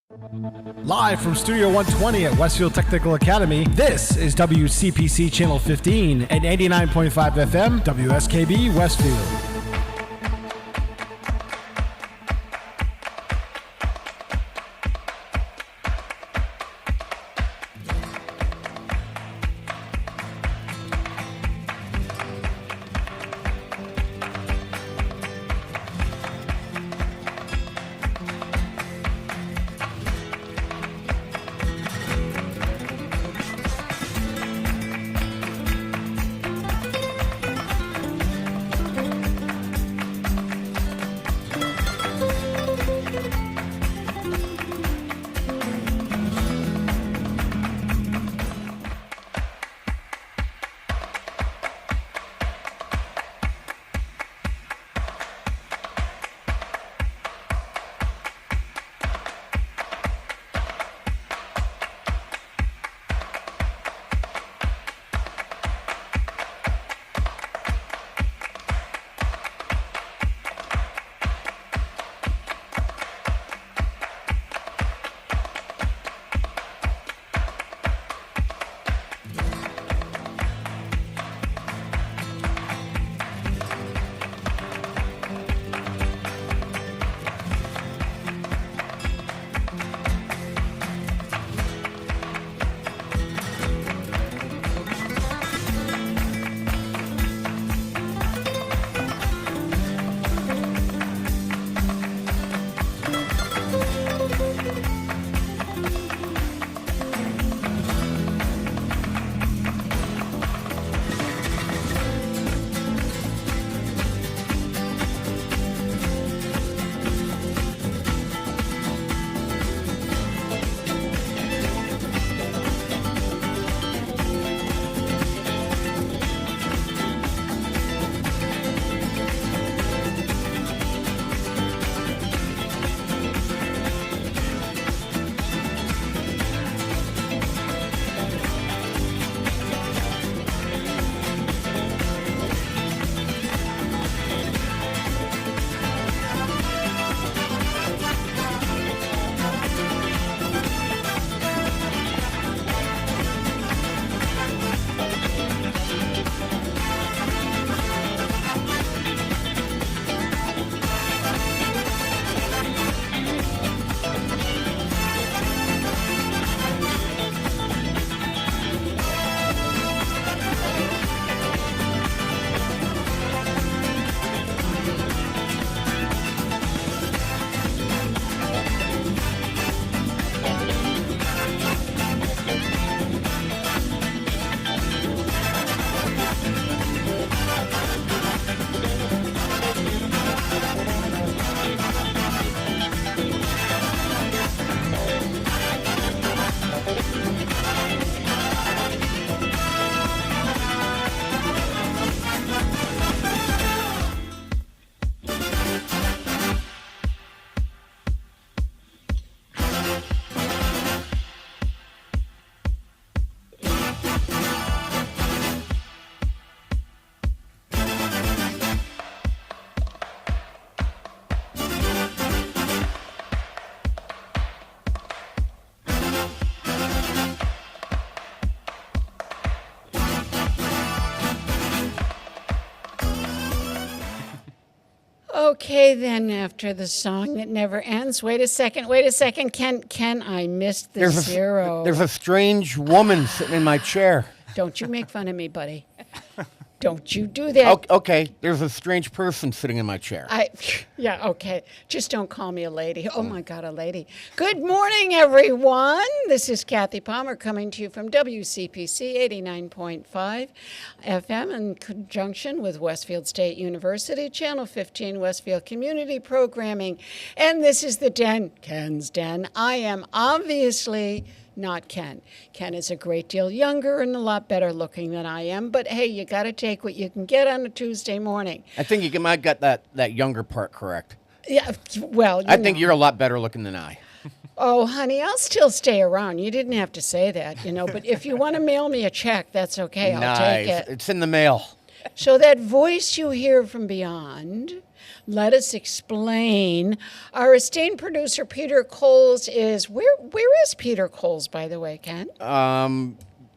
Live from Studio 120 at Westfield Technical Academy, this is WCPC Channel 15 at 89.5 FM, WSKB Westfield. Okay, then, after the song that never ends. Wait a second. Ken, I missed the zero. There's a strange woman sitting in my chair. Don't you make fun of me, buddy. Don't you do that. Okay, there's a strange person sitting in my chair. Yeah, okay. Just don't call me a lady. Oh, my God, a lady. Good morning, everyone. This is Kathy Palmer coming to you from WCPC 89.5 FM in conjunction with Westfield State University, Channel 15 Westfield Community Programming. And this is the Den, Ken's Den. I am obviously not Ken. Ken is a great deal younger and a lot better looking than I am, but hey, you got to take what you can get on a Tuesday morning. I think you might got that younger part correct. Yeah, well, I think you're a lot better looking than I. Oh, honey, I'll still stay around. You didn't have to say that, but if you want to mail me a check, that's okay. I'll take it. It's in the mail. So that voice you hear from beyond, let us explain. Our esteemed producer, Peter Coles, is, where is Peter Coles, by the way, Ken?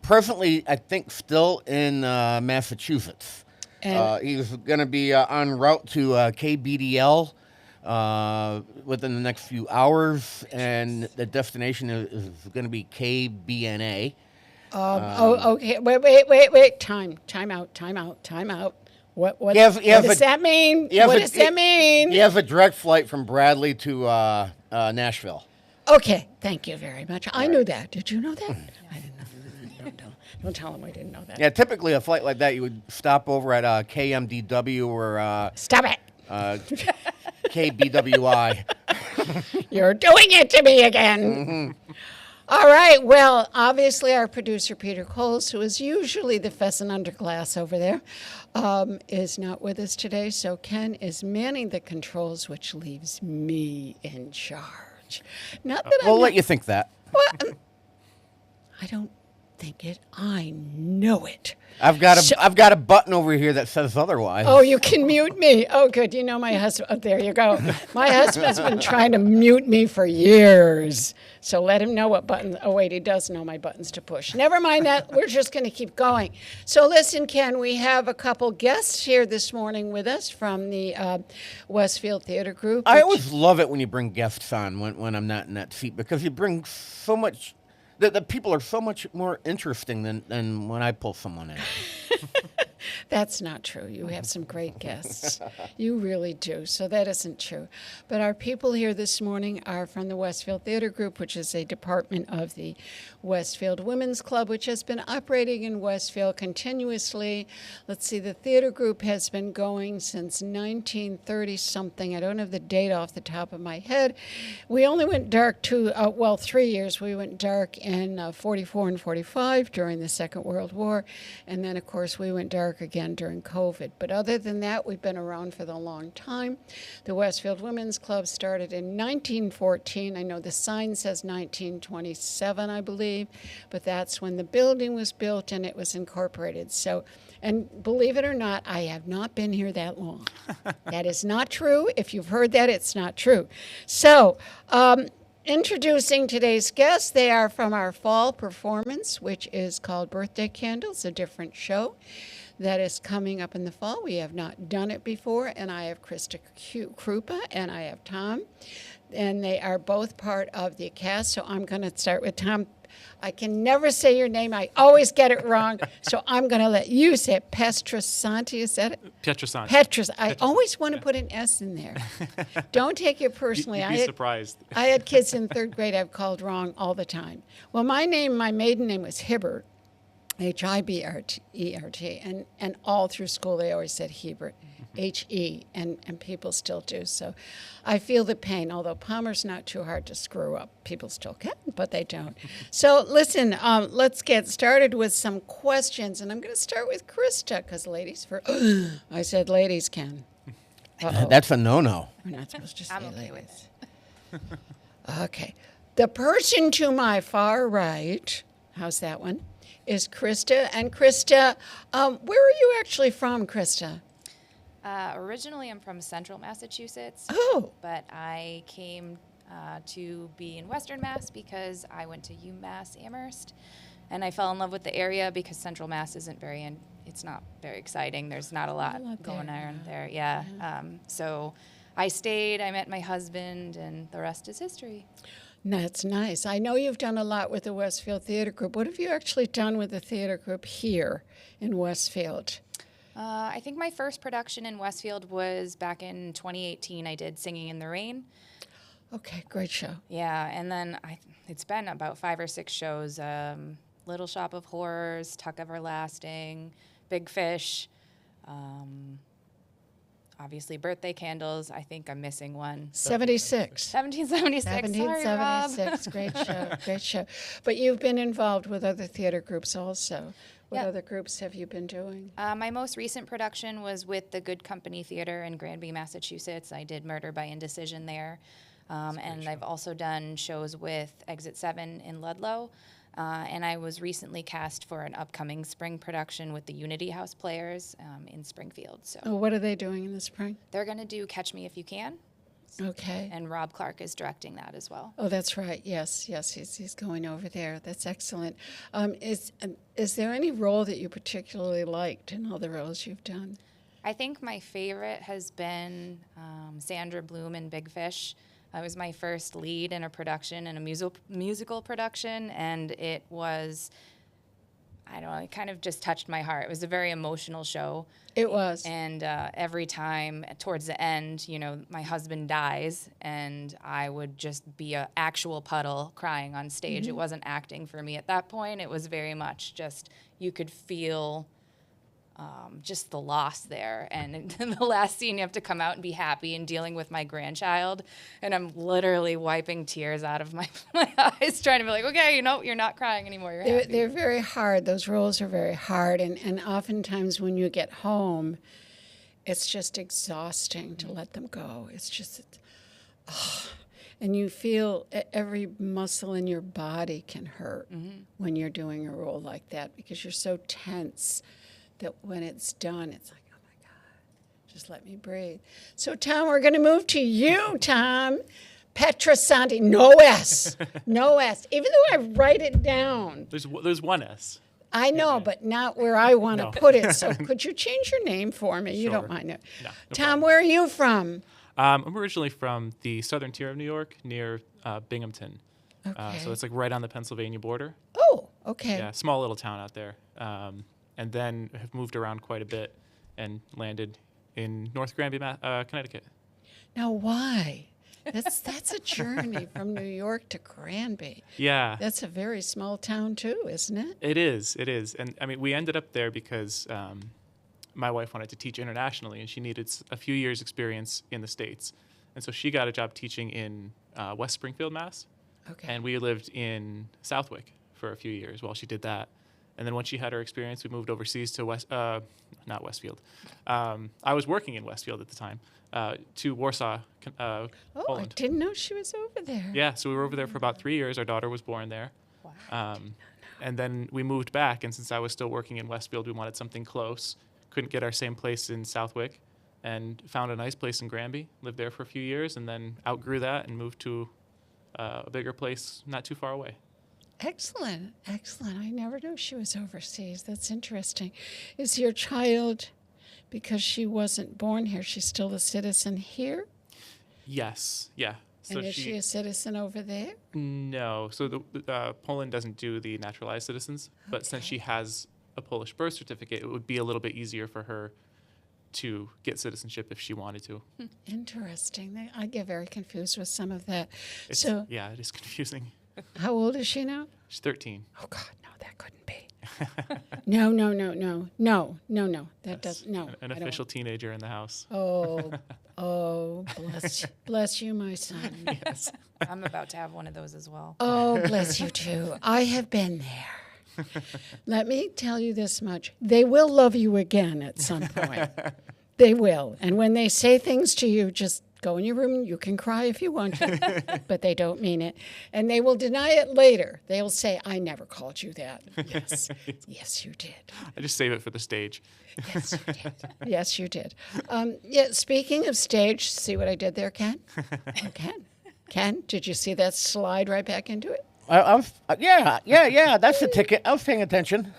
Presently, I think still in Massachusetts. And- He's going to be en route to KBDL within the next few hours, and the destination is going to be KBNA. Okay. Wait. Time out. What does that mean? What does that mean? He has a direct flight from Bradley to Nashville. Okay, thank you very much. I knew that. Did you know that? I didn't know. Don't tell him I didn't know that. Yeah, typically a flight like that, you would stop over at KMDW or Stop it. KBWI. You're doing it to me again. Mm-hmm. All right. Well, obviously, our producer, Peter Coles, who is usually the pheasant under glass over there, is not with us today. So Ken is manning the controls, which leaves me in charge. Not that We'll let you think that. Well, I don't think it. I know it. I've got a button over here that says otherwise. Oh, you can mute me. Oh, good. You know my husband. Oh, there you go. My husband's been trying to mute me for years. So let him know what buttons. Oh, wait, he does know my buttons to push. Never mind that. We're just going to keep going. So listen, Ken, we have a couple guests here this morning with us from the Westfield Theater Group. I always love it when you bring guests on when I'm not in that seat, because you bring so much. The people are so much more interesting than when I pull someone in. That's not true. You have some great guests. You really do. So that isn't true. But our people here this morning are from the Westfield Theater Group, which is a department of the Westfield Women's Club, which has been operating in Westfield continuously. Let's see, the theater group has been going since 1930-something. I don't have the date off the top of my head. We only went dark 3 years. We went dark in 44 and 45 during the Second World War. And then, of course, we went dark again during COVID. But other than that, we've been around for the long time. The Westfield Women's Club started in 1914. I know the sign says 1927, I believe, but that's when the building was built and it was incorporated. So, and believe it or not, I have not been here that long. That is not true. If you've heard that, it's not true. So, introducing today's guests, they are from our fall performance, which is called Birthday Candles, a different show that is coming up in the fall. We have not done it before, and I have Krista Krupa and I have Tom, and they are both part of the cast. So I'm going to start with Tom. I can never say your name. I always get it wrong. So I'm going to let you say it. Pietrasanti, is that it? Pietrasanti. I always want to put an S in there. Don't take it personally. You'd be surprised. I had kids in third grade I've called wrong all the time. Well, my maiden name was Hibbert, Hiberti, and all through school they always said Hebert, He, and people still do. So I feel the pain, although Palmer's not too hard to screw up. People still can, but they don't. So listen, let's get started with some questions, and I'm going to start with Krista, because ladies first. I said ladies can. That's a no-no. We're not supposed to say I'm okay ladies. Okay. The person to my far right, how's that one, is Krista. And Krista, where are you actually from, Krista? Originally, I'm from Central Massachusetts. Oh. But I came to be in Western Mass because I went to UMass Amherst, and I fell in love with the area because Central Mass isn't it's not very exciting. There's not a lot going on there. Yeah. So I stayed. I met my husband, and the rest is history. That's nice. I know you've done a lot with the Westfield Theater Group. What have you actually done with the theater group here in Westfield? I think my first production in Westfield was back in 2018. I did Singing in the Rain. Okay, great show. Yeah, and then it's been about 5 or 6 shows. Little Shop of Horrors, Tuck Everlasting, Big Fish, obviously Birthday Candles. I think I'm missing one. 76. 1776. Sorry, Rob. 1776. Great show. Great show. But you've been involved with other theater groups also. What other groups have you been doing? My most recent production was with the Good Company Theater in Granby, Massachusetts. I did Murder by Indecision there. And I've also done shows with Exit 7 in Ludlow. And I was recently cast for an upcoming spring production with the Unity House Players in Springfield. So Oh, what are they doing in the spring? they're going to do Catch Me If You Can, Okay. and Rob Clark is directing that as well. Oh, that's right. Yes, he's going over there. That's excellent. Is there any role that you particularly liked in all the roles you've done? I think my favorite has been Sandra Bloom in Big Fish. It was my first lead in a production, in a musical production, and it was, I don't know, it kind of just touched my heart. It was a very emotional show. It was. And every time towards the end, my husband dies, and I would just be an actual puddle crying on stage. It wasn't acting for me at that point. It was very much just, you could feel just the loss there. And in the last scene, you have to come out and be happy and dealing with my grandchild. And I'm literally wiping tears out of my eyes, trying to be like, okay, you're not crying anymore. You're happy. They're very hard. Those roles are very hard. And oftentimes when you get home, it's just exhausting to let them go. It's just, and you feel every muscle in your body can hurt when you're doing a role like that, because you're so tense that when it's done, it's like, oh my God, just let me breathe. So Tom, we're going to move to you, Tom. Petrasanti, no S, no S. Even though I write it down. There's one S. I know, but not where I want to put it. So could you change your name for me? You don't mind it. No Tom, where are you from? I'm originally from the southern tier of New York, near Binghamton. Okay. So it's like right on the Pennsylvania border. Oh, okay. Yeah, small little town out there. And then have moved around quite a bit and landed in North Granby, Connecticut. Now, why? That's a journey from New York to Granby. Yeah. That's a very small town too, isn't it? It is. And I mean, we ended up there because my wife wanted to teach internationally, and she needed a few years' experience in the States. And so she got a job teaching in West Springfield, Mass. Okay. And we lived in Southwick for a few years while she did that. And then once she had her experience, we moved overseas to not Westfield. I was working in Westfield at the time, to Warsaw, Oh, Poland. I didn't know she was over there. Yeah, so we were over there for about 3 years. Our daughter was born there. Wow. And then we moved back, and since I was still working in Westfield, we wanted something close. Couldn't get our same place in Southwick, and found a nice place in Granby. Lived there for a few years, and then outgrew that and moved to a bigger place not too far away. Excellent. I never knew she was overseas. That's interesting. Is your child, because she wasn't born here, she's still a citizen here? Yes, yeah. So And is she a citizen over there? No. So Poland doesn't do the naturalized citizens, but since she has a Polish birth certificate, it would be a little bit easier for her to get citizenship if she wanted to. Interesting. I get very confused with some of that. Yeah, it is confusing. How old is she now? She's 13. Oh, God, no, that couldn't be. No. That doesn't, no. An I don't official teenager in the house. Bless you, my son. Yes. I'm about to have one of those as well. Oh, bless you too. I have been there. Let me tell you this much. They will love you again at some point. They will. And when they say things to you, just go in your room. You can cry if you want to, but they don't mean it. And they will deny it later. They'll say, I never called you that. Yes. Yes, you did. I just save it for the stage. Yes, you did. Yes, you did. Speaking of stage, see what I did there, Ken? Oh, Ken, did you see that slide right back into it? Yeah. That's the ticket. I was paying attention.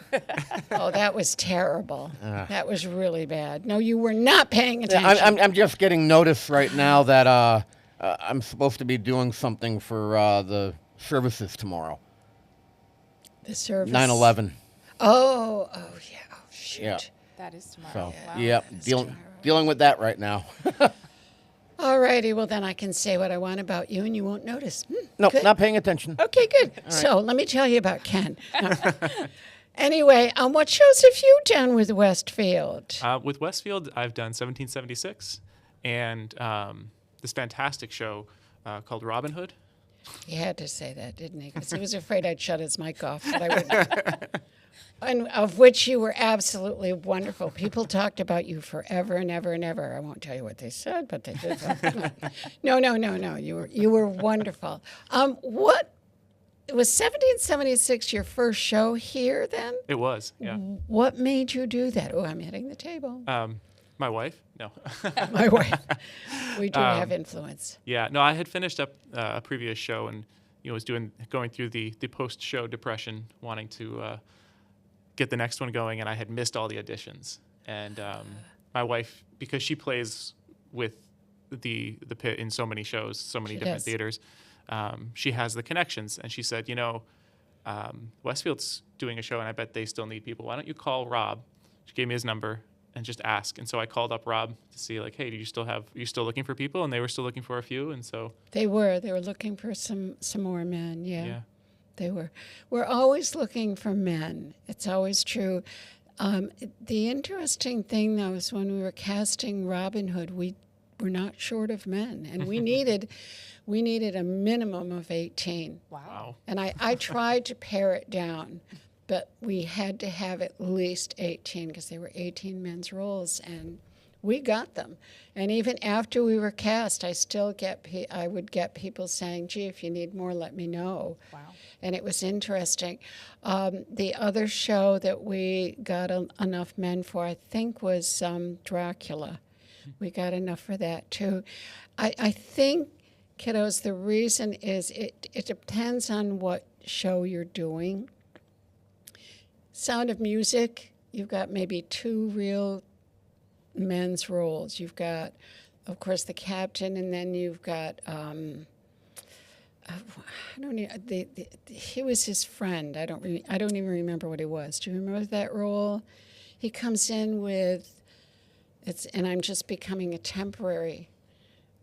Oh, that was terrible. That was really bad. No, you were not paying attention. I'm just getting notice right now that I'm supposed to be doing something for the services tomorrow. The service. 9/11. Oh, yeah. Oh, shoot. Yeah. That is tomorrow. So, Wow. yep, That's dealing with that right now. All righty. Well, then I can say what I want about you, and you won't notice. Nope, good. not paying attention. Okay, good. So let me tell you about Ken. Anyway, what shows have you done with Westfield? With Westfield, I've done 1776 and this fantastic show called Robin Hood. He had to say that, didn't he? Because he was afraid I'd shut his mic off. But I wouldn't. And of which you were absolutely wonderful. People talked about you forever and ever and ever. I won't tell you what they said, but they did. No. You were wonderful. What was 1776 your first show here then? It was, yeah. What made you do that? Oh, I'm hitting the table. My wife? No. My wife. We do have influence. Yeah, no, I had finished up a previous show and was going through the post-show depression, wanting to get the next one going, and I had missed all the auditions. And my wife, because she plays with the pit in so many shows, so many different theaters, she has the connections, and she said, Westfield's doing a show, and I bet they still need people. Why don't you call Rob? She gave me his number and just ask. And so I called up Rob to see, like, hey, are you still looking for people? And they were still looking for a few, and so they were looking for some more men. Yeah, they were. We're always looking for men. It's always true. The interesting thing, though, is when we were casting Robin Hood, we were not short of men, and we needed a minimum of 18. Wow. And I tried to pare it down, but we had to have at least 18 because they were 18 men's roles, and we got them. And even after we were cast, I would get people saying, "Gee, if you need more, let me know." Wow. And it was interesting. The other show that we got enough men for, I think, was Dracula. We got enough for that too. I think, kiddos, the reason is it depends on what show you're doing. Sound of Music, you've got maybe 2 real men's roles. You've got, of course, the captain, and then you've got he was his friend. I don't even remember what he was. Do you remember that role? He comes in with and I'm just becoming a temporary.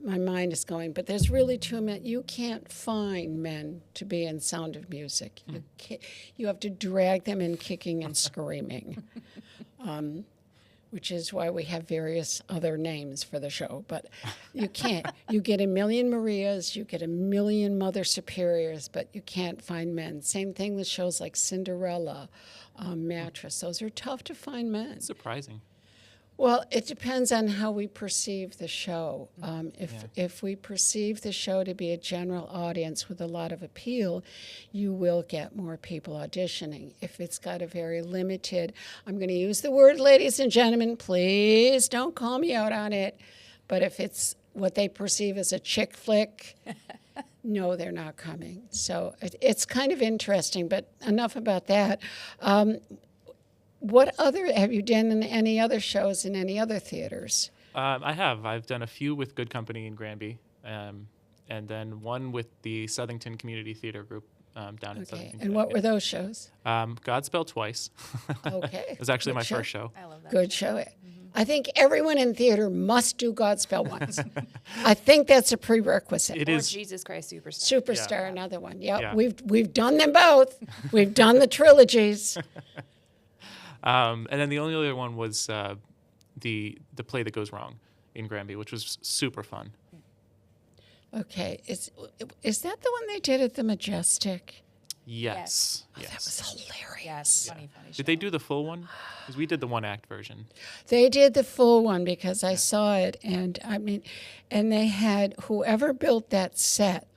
My mind is going, but there's really 2 men. You can't find men to be in Sound of Music. You have to drag them in kicking and screaming, which is why we have various other names for the show. But you can't. You get a million Marias, you get a million Mother Superiors, but you can't find men. Same thing with shows like Cinderella, Mattress. Those are tough to find men. surprising. Well, it depends on how we perceive the show. If we perceive the show to be a general audience with a lot of appeal, you will get more people auditioning. If it's got a very limited, I'm going to use the word, ladies and gentlemen, please don't call me out on it, but if it's what they perceive as a chick flick, no, they're not coming. So it's kind of interesting, but enough about that. What other have you done in any other shows in any other theaters? I have. I've done a few with Good Company in Granby, and then one with the Southington Community Theater Group down in Southington. And what were those shows? Godspell twice. Okay. It was actually Good my show. first show. I love that. Good show. I think everyone in theater must do Godspell once. I think that's a prerequisite. It Or is. Jesus Christ Superstar. Superstar, another one. Yep. Yeah. We've done them both. We've done the trilogies. And then the only other one was the play that goes wrong in Granby, which was super fun. Okay. Is that the one they did at the Majestic? Yes. Oh, that was hilarious. Yes, funny show. Did they do the full one? Because we did the 1-act version. They did the full one because I saw it, and and they had whoever built that set.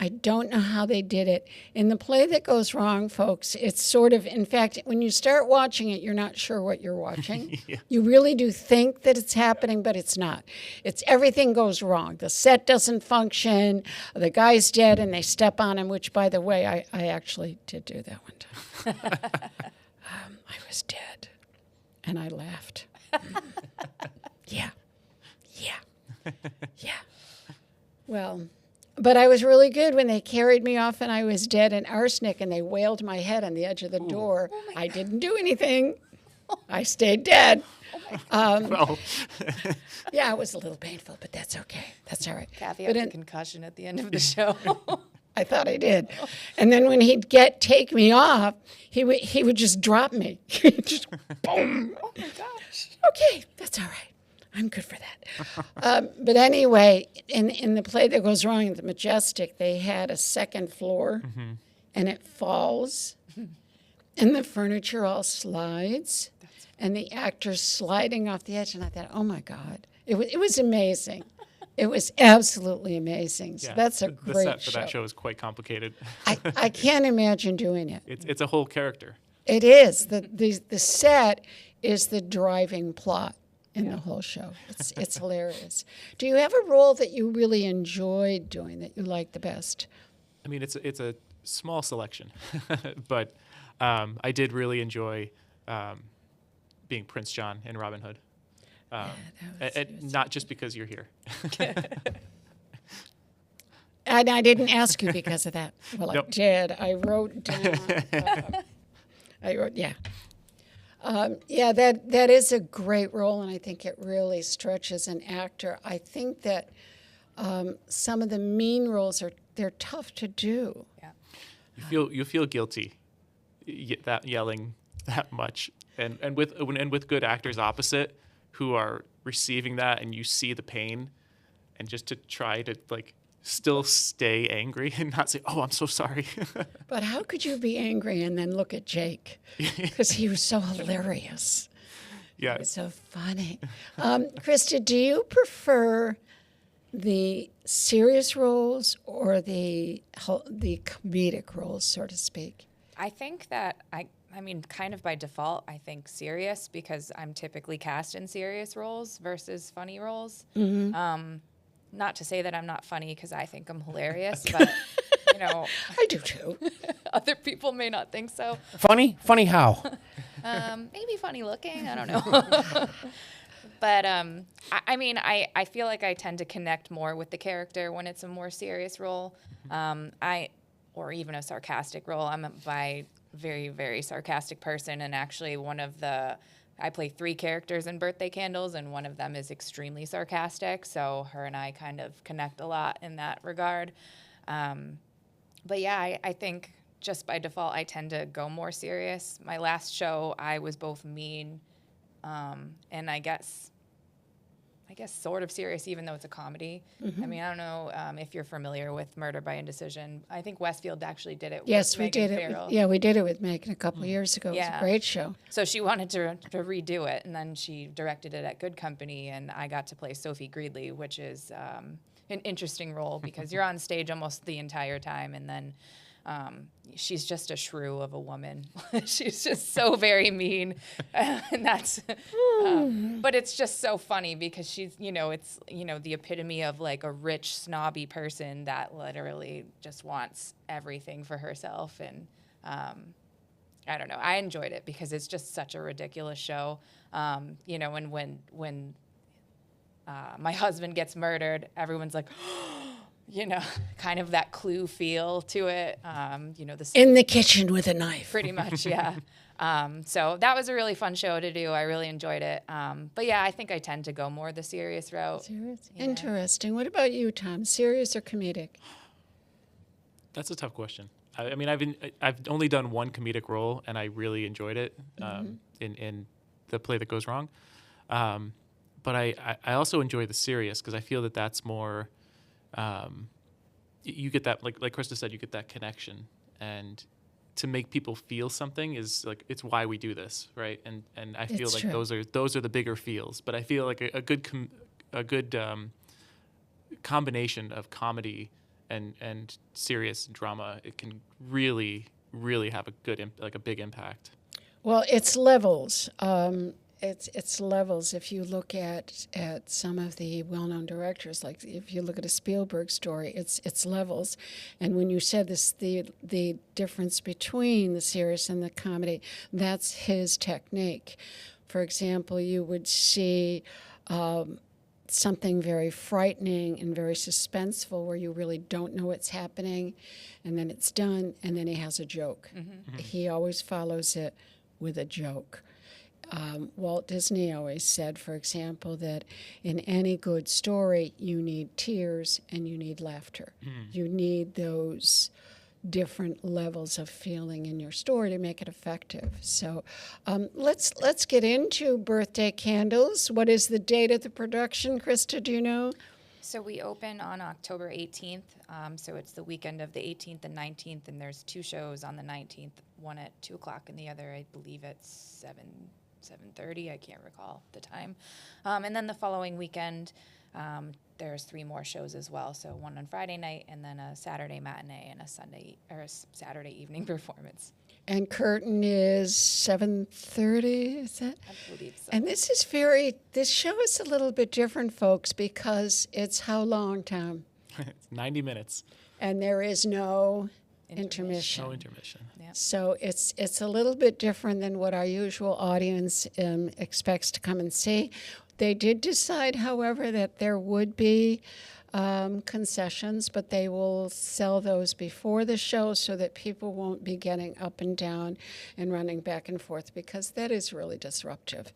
I don't know how they did it. In the play that goes wrong, folks, it's sort of, in fact, when you start watching it, you're not sure what you're watching. Yeah. You really do think that it's happening, but it's not. It's everything goes wrong. The set doesn't function. The guy's dead, and they step on him, which, by the way, I actually did do that one time. I was dead, and I laughed. Yeah. Well, but I was really good when they carried me off and I was dead in arsenic and they wailed my head on the edge of the door. I didn't do anything. I stayed dead. Well, Yeah, it was a little painful, but that's okay. That's all right. Kathy But had a concussion at the end of the show. I thought I did. And then when he'd take me off, he would just drop me. Just boom. Oh my gosh. Okay, that's all right. I'm good for that. But anyway, in the play that goes wrong at the Majestic, they had a second floor, and it falls, and the furniture all slides, and the actors sliding off the edge. And I thought, oh my God, it was amazing. It was absolutely amazing. So Yeah, that's a the great set for show. that show is quite complicated. I can't imagine doing it. It's a whole character. It is. The set is the driving plot in the whole show. It's hilarious. Do you have a role that you really enjoyed doing that you like the best? I mean, it's a small selection, but I did really enjoy being Prince John in Robin Hood. And not just because you're here. And I didn't ask you because of that. Well, Nope. I did. I wrote down. Yeah. That is a great role, and I think it really stretches an actor. I think that some of the mean roles they're tough to do. Yeah. You feel guilty that yelling that much, and with good actors opposite who are receiving that, and you see the pain, and just to try to like still stay angry and not say, "Oh, I'm so sorry." But how could you be angry and then look at Jake? Because he was so hilarious. Yeah. It was so funny. Krista, do you prefer the serious roles or the comedic roles, so to speak? I think that I mean, kind of by default, I think serious because I'm typically cast in serious roles versus funny roles. Not to say that I'm not funny because I think I'm hilarious, but you know, I do too. other people may not think so. Funny? Funny how? Maybe funny looking. I don't know. But I mean, I feel like I tend to connect more with the character when it's a more serious role. Or even a sarcastic role. I'm a very, very sarcastic person, and actually I play 3 characters in Birthday Candles, and one of them is extremely sarcastic, so her and I kind of connect a lot in that regard. But yeah, I think just by default, I tend to go more serious. My last show, I was both mean and I guess sort of serious, even though it's a comedy. I mean, I don't know if you're familiar with Murder by Indecision. I think Westfield actually did it. Yes, with we Megan did it. Farrell. Yeah, we did it with Megan a couple of years ago. It was a great show. So she wanted to redo it, and then she directed it at Good Company, and I got to play Sophie Greedley, which is an interesting role because you're on stage almost the entire time, and then she's just a shrew of a woman. She's just so very mean, and that's. But it's just so funny because she's, it's the epitome of like a rich snobby person that literally just wants everything for herself, and I don't know. I enjoyed it because it's just such a ridiculous show. And when my husband gets murdered, everyone's like. Kind of that Clue feel to it. In the kitchen with a knife. Pretty much, yeah. So that was a really fun show to do. I really enjoyed it. But yeah, I think I tend to go more the serious route. Serious? Yeah. Interesting. What about you, Tom? Serious or comedic? That's a tough question. I mean, I've only done one comedic role, and I really enjoyed it in The Play That Goes Wrong. But I also enjoy the serious because I feel that that's more. You get that, like Krista said, you get that connection, and to make people feel something is like it's why we do this, right? And I feel It's like true. those are the bigger feels. But I feel like a good combination of comedy and serious drama, it can really have a good a big impact. Well, it's levels. It's levels. If you look at some of the well-known directors, like if you look at a Spielberg story, it's levels. And when you said this, the difference between the serious and the comedy, that's his technique. For example, you would see something very frightening and very suspenseful where you really don't know what's happening, and then it's done, and then he has a joke. He always follows it with a joke. Walt Disney always said, for example, that in any good story, you need tears and you need laughter. You need those different levels of feeling in your story to make it effective. So let's get into Birthday Candles. What is the date of the production, Krista? Do you know? So we open on October 18th. So it's the weekend of the 18th and 19th, and there's 2 shows on the 19th, one at 2 o'clock and the other, I believe, at 7:30. I can't recall the time. And then the following weekend, there's 3 more shows as well. So one on Friday night, and then a Saturday matinee, and a Saturday evening performance. And curtain is 7:30, is that? I believe so. And this show is a little bit different, folks, because it's how long, Tom? It's 90 minutes. And there is no intermission. No intermission. Yep. So it's a little bit different than what our usual audience expects to come and see. They did decide, however, that there would be concessions, but they will sell those before the show so that people won't be getting up and down and running back and forth, because that is really disruptive.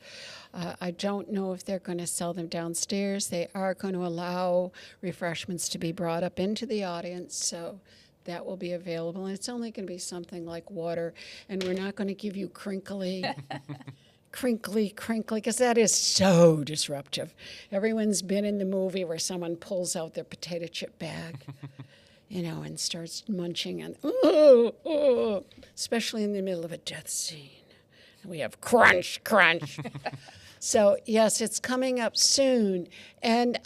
I don't know if they're going to sell them downstairs. They are going to allow refreshments to be brought up into the audience, so that will be available. And it's only going to be something like water, and we're not going to give you crinkly, because that is so disruptive. Everyone's been in the movie where someone pulls out their potato chip bag, and starts munching, and especially in the middle of a death scene. We have crunch, crunch. So, yes, it's coming up soon. And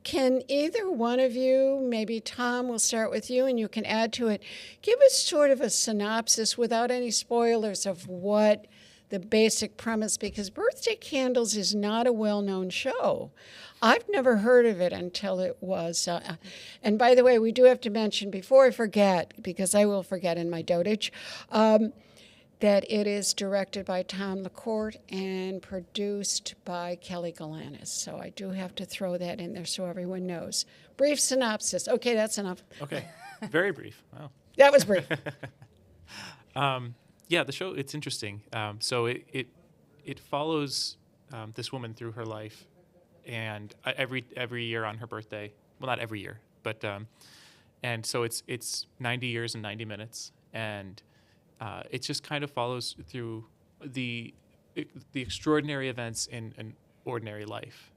can either one of you, maybe Tom, we'll start with you, and you can add to it, give us sort of a synopsis without any spoilers of what the basic premise, because Birthday Candles is not a well-known show. I've never heard of it until it was. And by the way, we do have to mention, before I forget, because I will forget in my dotage, that it is directed by Tom LaCourte and produced by Kelly Galanis. So I do have to throw that in there so everyone knows. Brief synopsis. Okay, that's enough. Okay. Very brief. Wow. That was brief. Yeah, the show, it's interesting. So it follows this woman through her life, and every year on her birthday, well, not every year, but and so it's 90 years and 90 minutes, and it just kind of follows through the extraordinary events in an ordinary life.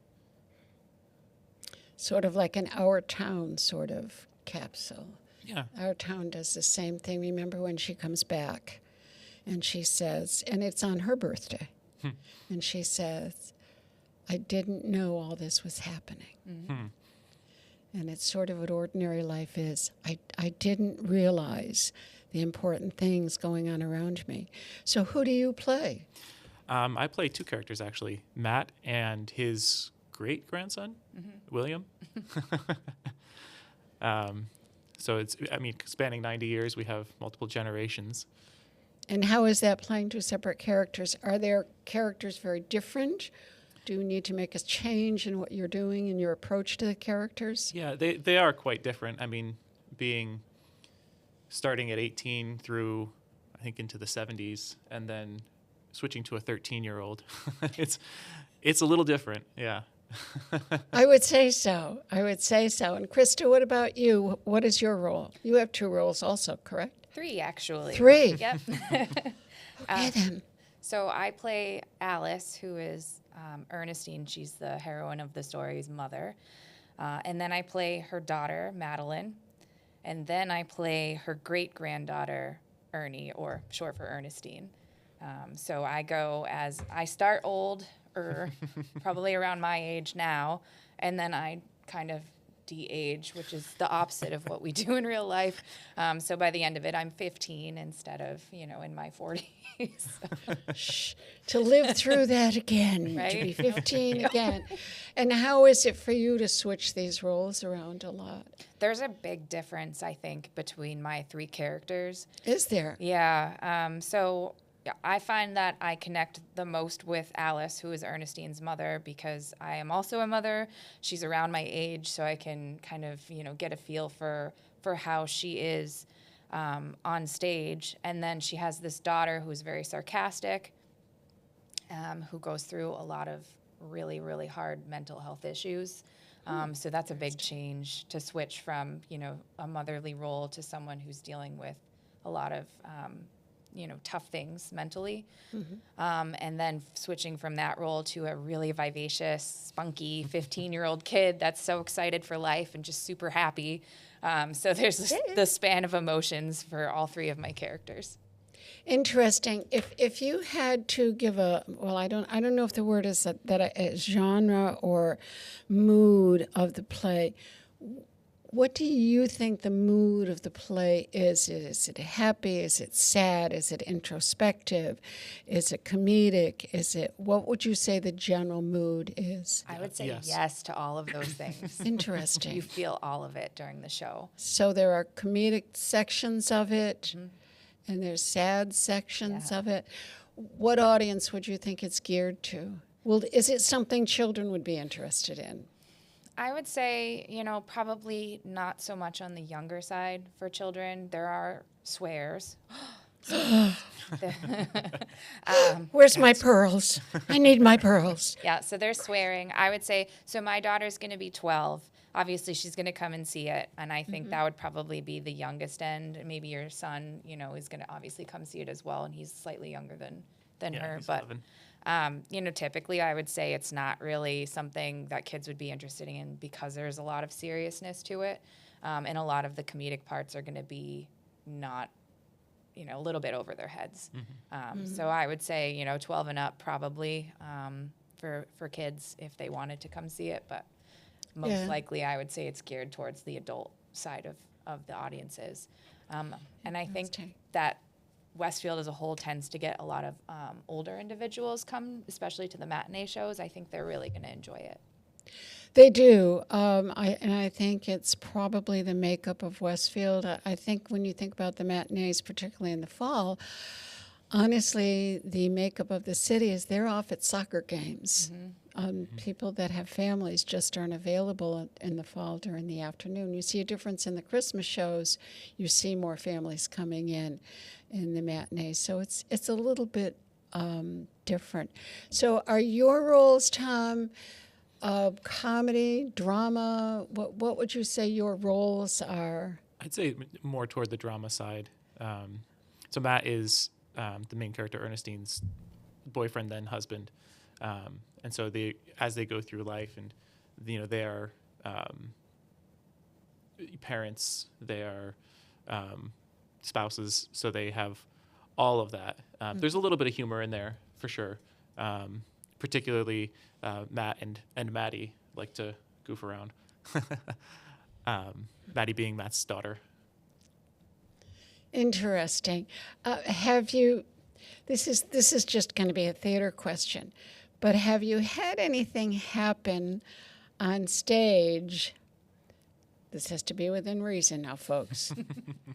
Sort of like an Our Town sort of capsule. Yeah. Our Town does the same thing. Remember when she comes back and she says, and it's on her birthday, and she says, I didn't know all this was happening. Mm-hmm. And it's sort of what ordinary life is. I didn't realize the important things going on around me. So who do you play? I play 2 characters, actually, Matt and his great-grandson, William. So it's, spanning 90 years, we have multiple generations. And how is that playing 2 separate characters? Are their characters very different? Do you need to make a change in what you're doing in your approach to the characters? Yeah, they are quite different. Starting at 18 through, I think, into the 70s, and then switching to a 13-year-old. It's a little different, yeah. I would say so. And Krista, what about you? What is your role? You have 2 roles also, correct? 3, actually. 3? Yep. Okay, then. So I play Alice, who is Ernestine. She's the heroine of the story's mother. And then I play her daughter, Madeline. And then I play her great-granddaughter, Ernie, or short for Ernestine. So I start old, or probably around my age now, and then I kind of de-age, which is the opposite of what we do in real life. So by the end of it, I'm 15 instead of, in my 40s. Shh, to live through that again, Right? to be 15 again. And how is it for you to switch these roles around a lot? There's a big difference, I think, between my 3 characters. Is there? Yeah. So I find that I connect the most with Alice, who is Ernestine's mother, because I am also a mother. She's around my age, so I can kind of, get a feel for how she is on stage. And then she has this daughter who is very sarcastic, who goes through a lot of really, really hard mental health issues. So that's a big change to switch from, a motherly role to someone who's dealing with a lot of, tough things mentally. Mm-hmm. And then switching from that role to a really vivacious, spunky 15-year-old kid that's so excited for life and just super happy. So there's the span of emotions for all 3 of my characters. Interesting. If you had to give I don't know if the word is a genre or mood of the play. What do you think the mood of the play is? Is it happy? Is it sad? Is it introspective? Is it comedic? What would you say the general mood is? I would say Yes. yes to all of those things. Interesting. You feel all of it during the show. So there are comedic sections of it, and there's sad sections Yeah. of it. What audience would you think it's geared to? Well, is it something children would be interested in? I would say, probably not so much on the younger side for children. There are swears. Where's my pearls? I need my pearls. Yeah, so there's swearing. I would say, so my daughter's going to be 12. Obviously, she's going to come and see it, and I think that would probably be the youngest end. Maybe your son, is going to obviously come see it as well, and he's slightly younger than Yeah, her. he's But 11. typically I would say it's not really something that kids would be interested in because there's a lot of seriousness to it, and a lot of the comedic parts are going to be not, a little bit over their heads. So I would say 12 and up probably for kids if they wanted to come see it, but most likely I would say it's geared towards the adult side of the audiences, and I think that Westfield as a whole tends to get a lot of older individuals come, especially to the matinee shows. I think they're really going to enjoy it. They do. I think it's probably the makeup of Westfield. I think when you think about the matinees, particularly in the fall, honestly, the makeup of the city is they're off at soccer games. People that have families just aren't available in the fall during the afternoon. You see a difference in the Christmas shows. You see more families coming in the matinees. So it's a little bit different. So are your roles, Tom, comedy, drama? What would you say your roles are? I'd say more toward the drama side. So Matt is the main character, Ernestine's boyfriend, then husband. And so as they go through life, and they are parents, they are spouses, so they have all of that. There's a little bit of humor in there for sure. Particularly Matt and Maddie like to goof around. Maddie being Matt's daughter. Interesting. Have you? This is just going to be a theater question, but have you had anything happen on stage? This has to be within reason now, folks.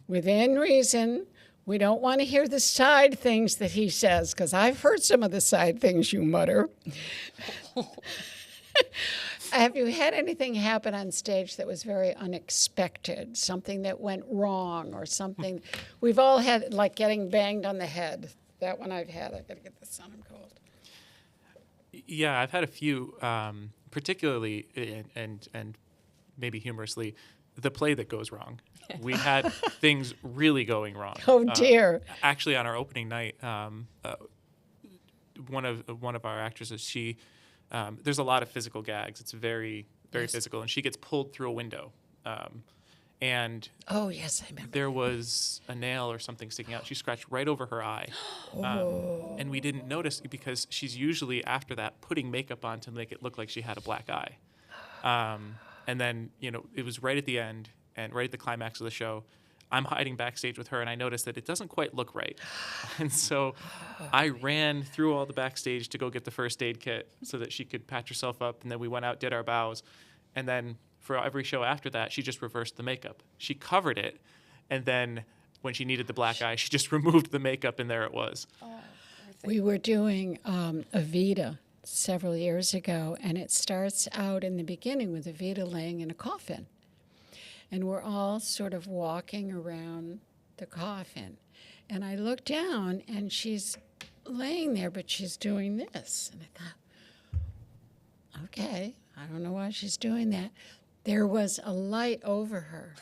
Within reason. We don't want to hear the side things that he says, because I've heard some of the side things you mutter. Have you had anything happen on stage that was very unexpected, something that went wrong or something? We've all had, like getting banged on the head. That one I've had. I've got to get this on. I'm cold. Yeah, I've had a few, particularly and maybe humorously, the play that goes wrong. We had things really going wrong. Oh dear! Actually, on our opening night, one of our actresses, she there's a lot of physical gags. It's very physical, and she gets pulled through a window. And oh yes, I remember. There was a nail or something sticking out. She scratched right over her eye, and we didn't notice because she's usually after that putting makeup on to make it look like she had a black eye. And then it was right at the end. And right at the climax of the show, I'm hiding backstage with her, and I noticed that it doesn't quite look right. And so I ran through all the backstage to go get the first aid kit so that she could patch herself up. And then we went out, did our bows. And then for every show after that, she just reversed the makeup. She covered it, and then when she needed the black eye, she just removed the makeup, and there it was. We were doing Evita several years ago, and it starts out in the beginning with Evita laying in a coffin. And we're all sort of walking around the coffin. And I look down, and she's laying there, but she's doing this. And I thought, okay, I don't know why she's doing that. There was a light over her.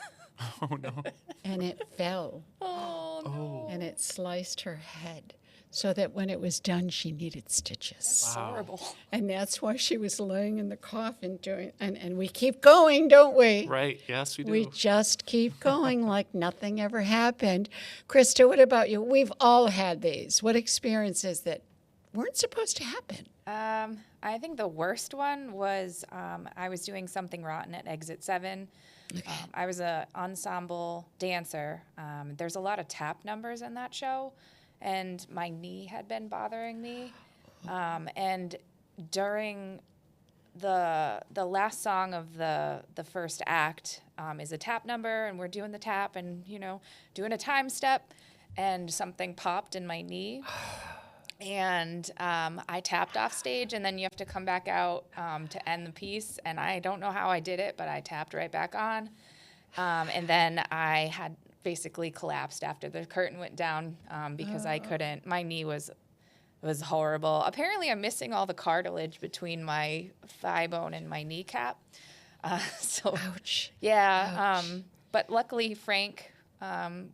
Oh, no. And it fell. Oh, no. And it sliced her head. so that when it was done, she needed stitches. It's horrible. And that's why she was laying in the coffin doing, and we keep going, don't we? Right. Yes, we do. We just keep going like nothing ever happened. Krista, what about you? We've all had these. What experiences that weren't supposed to happen? I think the worst one was I was doing Something Rotten at Exit 7. I was an ensemble dancer. There's a lot of tap numbers in that show, and my knee had been bothering me. And during the last song of the first act is a tap number, and we're doing the tap and, doing a time step, and something popped in my knee. And I tapped off stage, and then you have to come back out to end the piece. And I don't know how I did it, but I tapped right back on. And then I had basically collapsed after the curtain went down because I couldn't. My knee was horrible. Apparently, I'm missing all the cartilage between my thigh bone and my kneecap. Ouch. Yeah. Ouch. But luckily, Frank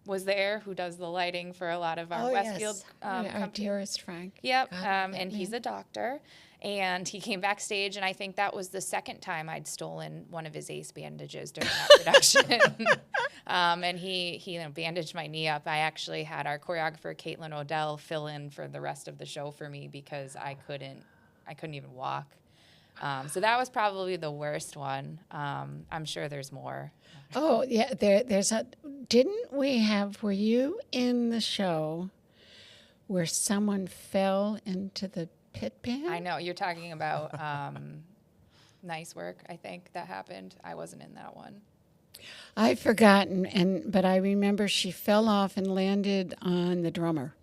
was there, who does the lighting for a lot of our Westfield Our company. dearest Frank. Yep, God, and he's a doctor. And he came backstage, and I think that was the second time I'd stolen one of his ace bandages during that production. And he bandaged my knee up. I actually had our choreographer, Caitlin Odell, fill in for the rest of the show for me because I couldn't even walk. So that was probably the worst one. I'm sure there's more. Oh, yeah, were you in the show where someone fell into the pit pan? I know, you're talking about Nice Work, I think, that happened. I wasn't in that one. I've forgotten, but I remember she fell off and landed on the drummer.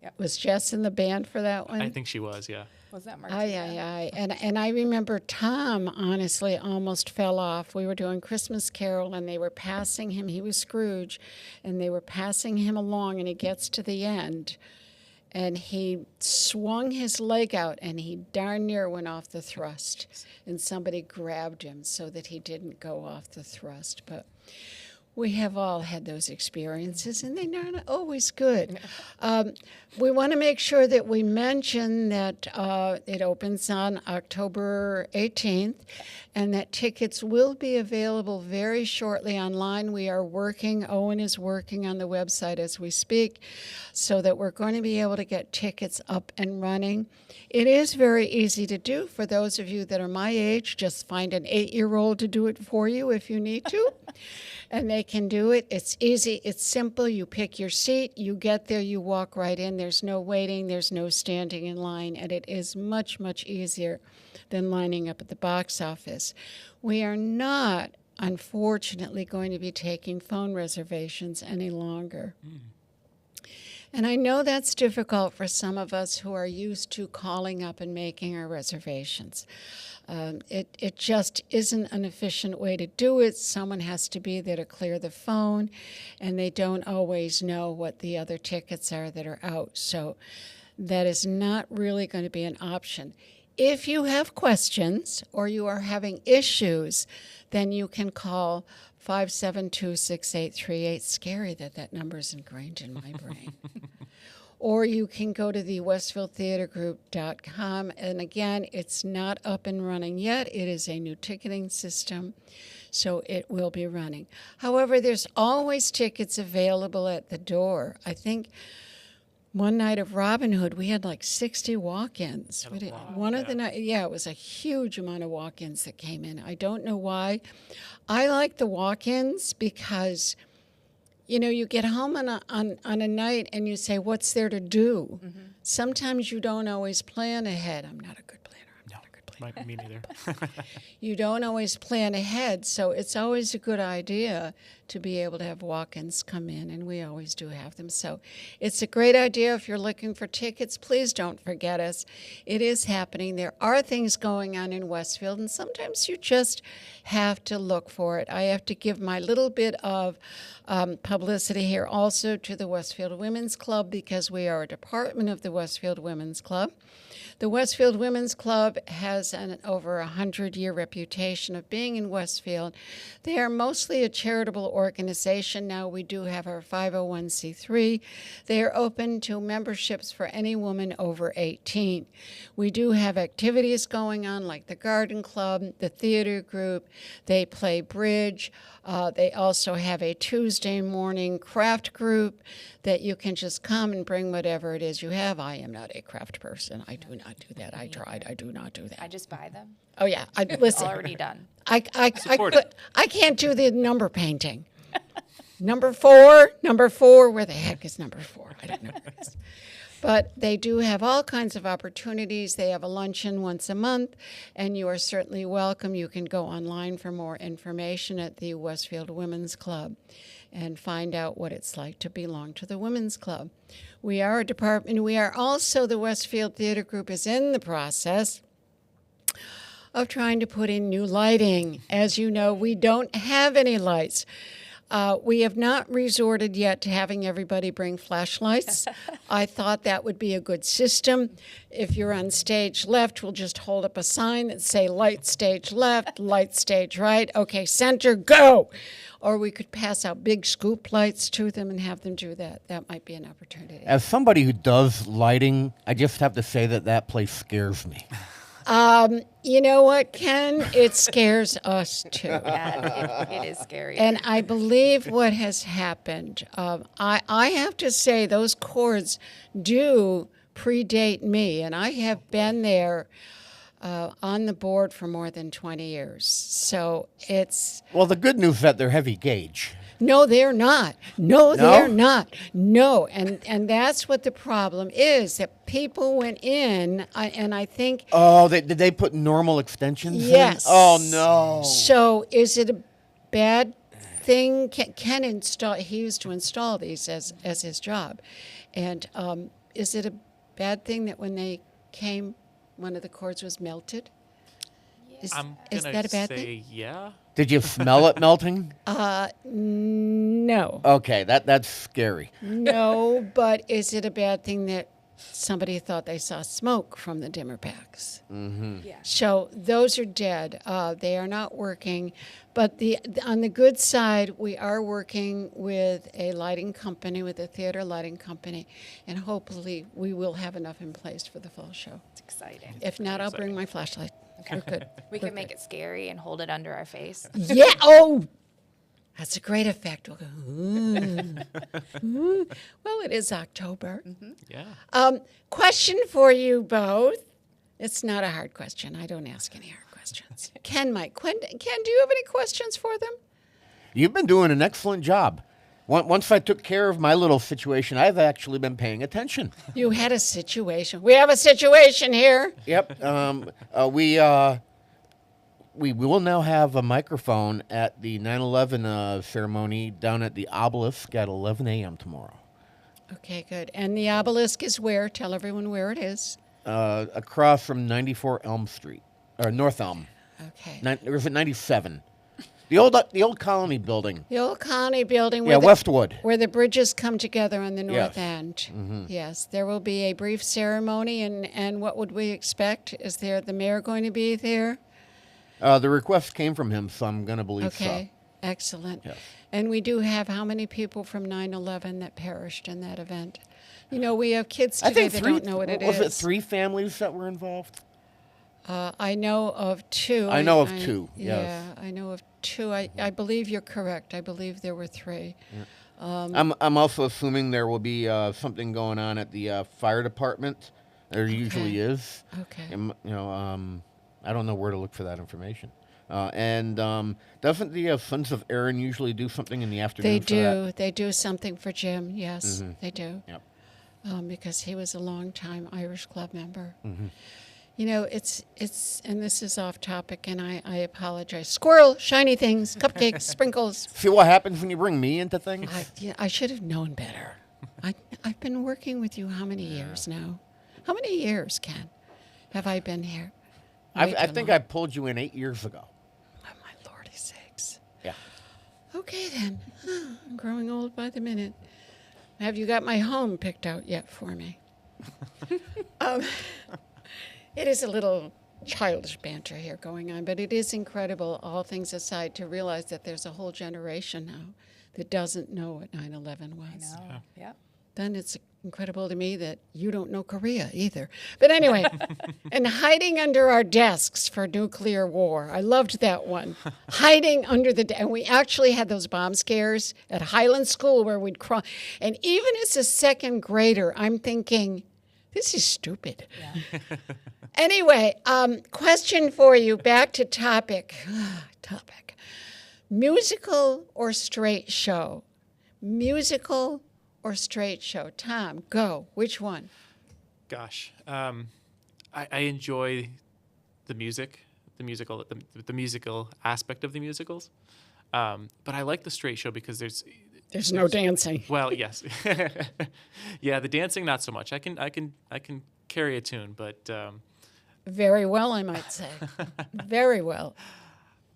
Yep. Was Jess in the band for that one? I think she was, yeah. Was that Aye. And I remember Tom, honestly, almost fell off. We were doing Christmas Carol, and they were passing him. He was Scrooge, and they were passing him along, and he gets to the end, and he swung his leg out, and he darn near went off the thrust. And somebody grabbed him so that he didn't go off the thrust. But we have all had those experiences, and they're not always good. We want to make sure that we mention that it opens on October 18th, and that tickets will be available very shortly online. Owen is working on the website as we speak, so that we're going to be able to get tickets up and running. It is very easy to do. For those of you that are my age, just find an 8-year-old to do it for you if you need to. And they can do it. It's easy. It's simple. You pick your seat. You get there. You walk right in. There's no waiting. There's no standing in line. And it is much, much easier than lining up at the box office. We are not, unfortunately, going to be taking phone reservations any longer. And I know that's difficult for some of us who are used to calling up and making our reservations. It just isn't an efficient way to do it. Someone has to be there to clear the phone, and they don't always know what the other tickets are that are out. So that is not really going to be an option. If you have questions or you are having issues, then you can call 572-6838. Scary that number is ingrained in my brain. Or you can go to the westfieldtheatergroup.com. And again, it's not up and running yet. It is a new ticketing system, so it will be running. However, there's always tickets available at the door. I think one night of Robin Hood, we had like 60 walk-ins. It was a huge amount of walk-ins that came in. I don't know why. I like the walk-ins because you get home on a night and you say, what's there to do? Mm-hmm. Sometimes you don't always plan ahead. I'm not a good planner. Me neither. You don't always plan ahead, so it's always a good idea to be able to have walk-ins come in, and we always do have them. So it's a great idea. If you're looking for tickets, please don't forget us. It is happening. There are things going on in Westfield, and sometimes you just have to look for it. I have to give my little bit of publicity here also to the Westfield Women's Club, because we are a department of the Westfield Women's Club. The Westfield Women's Club has has an over 100-year reputation of being in Westfield. They are mostly a charitable organization. Now we do have our 501c3. They are open to memberships for any woman over 18. We do have activities going on like the garden club, the theater group. They play bridge. They also have a Tuesday morning craft group that you can just come and bring whatever it is you have. I am not a craft person. I do not do that. I tried. I do not do that. I just buy them. Oh yeah. Listen. Already done. I Support it. can't do the number painting. Number four. Where the heck is number 4? I don't know. But they do have all kinds of opportunities. They have a luncheon once a month, and you are certainly welcome. You can go online for more information at the Westfield Women's Club and find out what it's like to belong to the Women's Club. We are a department. We are also, the Westfield Theater Group is in the process of trying to put in new lighting. As you know, we don't have any lights. We have not resorted yet to having everybody bring flashlights. I thought that would be a good system. If you're on stage left, we'll just hold up a sign that say light stage left, light stage right. Okay, center, go. Or we could pass out big scoop lights to them and have them do that. That might be an opportunity. As somebody who does lighting, I just have to say that place scares me. You know what, Ken? It scares us too. Yeah, it is scary. And I believe what has happened, I have to say those cords do predate me, and I have been there on the board for more than 20 years. So it's... Well, the good news is that they're heavy gauge. No, they're not. No, they're not. No, and that's what the problem is, that people went in, and I think... Oh, did they put normal extensions Yes. in? Oh, no. So is it a bad thing? Ken install. He used to install these as his job. And is it a bad thing that when they came, one of the cords was melted? I'm Is gonna that a bad say thing? yeah. Did you smell it melting? No. Okay, that's scary. No, but is it a bad thing that somebody thought they saw smoke from the dimmer packs? Mm-hmm. Yeah. So those are dead. They are not working. But on the good side, we are working with a lighting company, with a theater lighting company, and hopefully we will have enough in place for the fall show. It's exciting. If not, I'll bring my flashlight. Okay. We're good. We can make it scary and hold it under our face. Yeah. Oh, that's a great effect. We'll go, ooh. Ooh. Well, it is October. Yeah. Question for you both. It's not a hard question. I don't ask any hard questions. Ken, do you have any questions for them? You've been doing an excellent job. Once I took care of my little situation, I've actually been paying attention. You had a situation. We have a situation here. Yep. We will now have a microphone at the 9/11 ceremony down at the obelisk at 11 a.m. tomorrow. Okay, good. And the obelisk is where? Tell everyone where it is. Across from 94 Elm Street, or North Elm. Okay. Or is it 97? The old Colony building. The old Colony building. Yeah, Westwood. Where the bridges come together on the north Yes. end. Mm-hmm. Yes, there will be a brief ceremony, and what would we expect? Is there the mayor going to be there? The request came from him, so I'm going to believe Okay, excellent. Yes. And we do have how many people from 9/11 that perished in that event? You know, we have kids so. today that don't know what it is. Was it 3 families that were involved? I know of 2. I know of 2, yes. Yeah, I know of 2. I believe you're correct. I believe there were 3. Yeah. I'm also assuming there will be something going on at the fire department. There usually is. Okay. And, I don't know where to look for that information. And doesn't the Sons of Erin usually do something in the afternoon? They for do. that? They do something for Jim. Yes, Mm-hmm. they do. Yep. Because he was a longtime Irish Club member. Mm-hmm. You know, it's, and this is off topic, and I apologize. Squirrel, shiny things, cupcakes, sprinkles. See what happens when you bring me into things? I should have known better. I've been working with you how many years now? How many years, Ken, have I been here? I think I pulled you in 8 years ago. Oh, my lordy sakes. Yeah. Okay, then. I'm growing old by the minute. Have you got my home picked out yet for me? It is a little childish banter here going on, but it is incredible, all things aside, to realize that there's a whole generation now that doesn't know what 9/11 was. I know. Yep. Then it's incredible to me that you don't know Korea either. But anyway, and hiding under our desks for nuclear war. I loved that one. Hiding under the and we actually had those bomb scares at Highland School where we'd crawl. And even as a second grader, I'm thinking, this is stupid. Yeah. Anyway, question for you. Back to topic. Topic. Musical or straight show? Musical or straight show? Tom, go. Which one? Gosh, I enjoy the music, the musical aspect of the musicals, but I like the straight show because There's no dancing. well, yes, yeah, the dancing not so much. I can carry a tune, but Very well, I might say. Very well.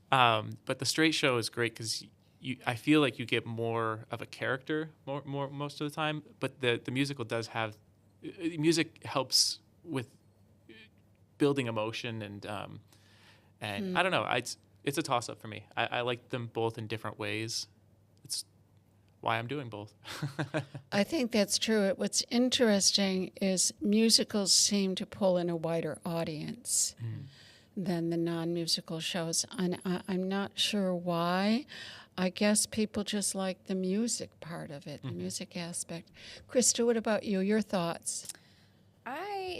but the straight show is great because I feel like you get more of a character more most of the time, but the musical does have music helps with building emotion and I don't know, it's a toss up for me. I like them both in different ways. It's why I'm doing both. I think that's true. What's interesting is musicals seem to pull in a wider audience than the non-musical shows, and I'm not sure why. I guess people just like the music part of it, the music aspect. Krista, what about you? Your thoughts?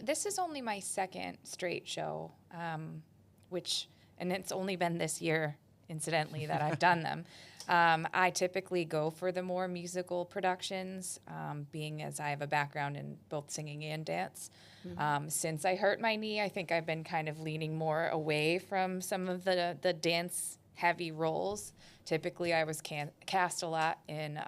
This is only my second straight show, and it's only been this year, incidentally, that I've done them. I typically go for the more musical productions, being as I have a background in both singing and dance. Since I hurt my knee, I think I've been kind of leaning more away from some of the dance-heavy roles. Typically, I was cast a lot in,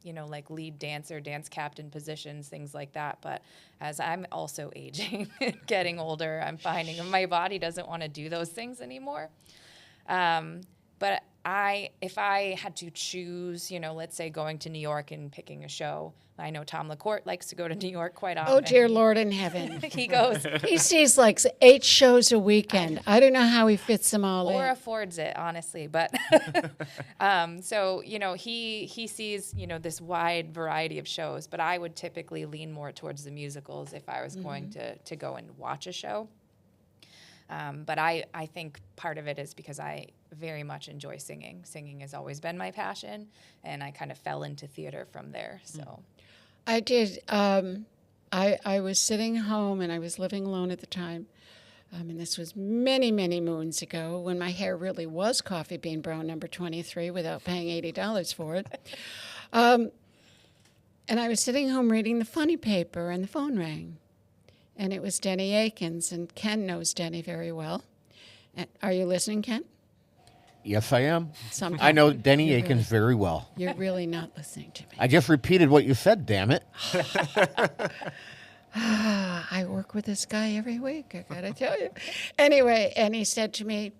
like lead dancer, dance captain positions, things like that. But as I'm also aging and getting older, I'm finding my body doesn't want to do those things anymore. But if I had to choose, let's say going to New York and picking a show, I know Tom LaCourte likes to go to New York quite often. Oh, dear Lord in heaven. He goes. He sees like 8 shows a weekend. I don't know how he fits them all Or in. affords it, honestly. But so, he sees, this wide variety of shows. But I would typically lean more towards the musicals if I was going to go and watch a show. But I think part of it is because I very much enjoy singing. Singing has always been my passion, and I kind of fell into theater from there. So I did. I was sitting home, and I was living alone at the time. And this was many, many moons ago when my hair really was coffee bean brown number 23 without paying $80 for it. And I was sitting home reading the funny paper, and the phone rang. And it was Denny Akins, and Ken knows Denny very well. Are you listening, Ken? Yes, I am. Sometimes. I know Denny You're Akins very well. You're really not listening to me. I just repeated what you said, damn it. I work with this guy every week, I gotta tell you. Anyway, and he said to me,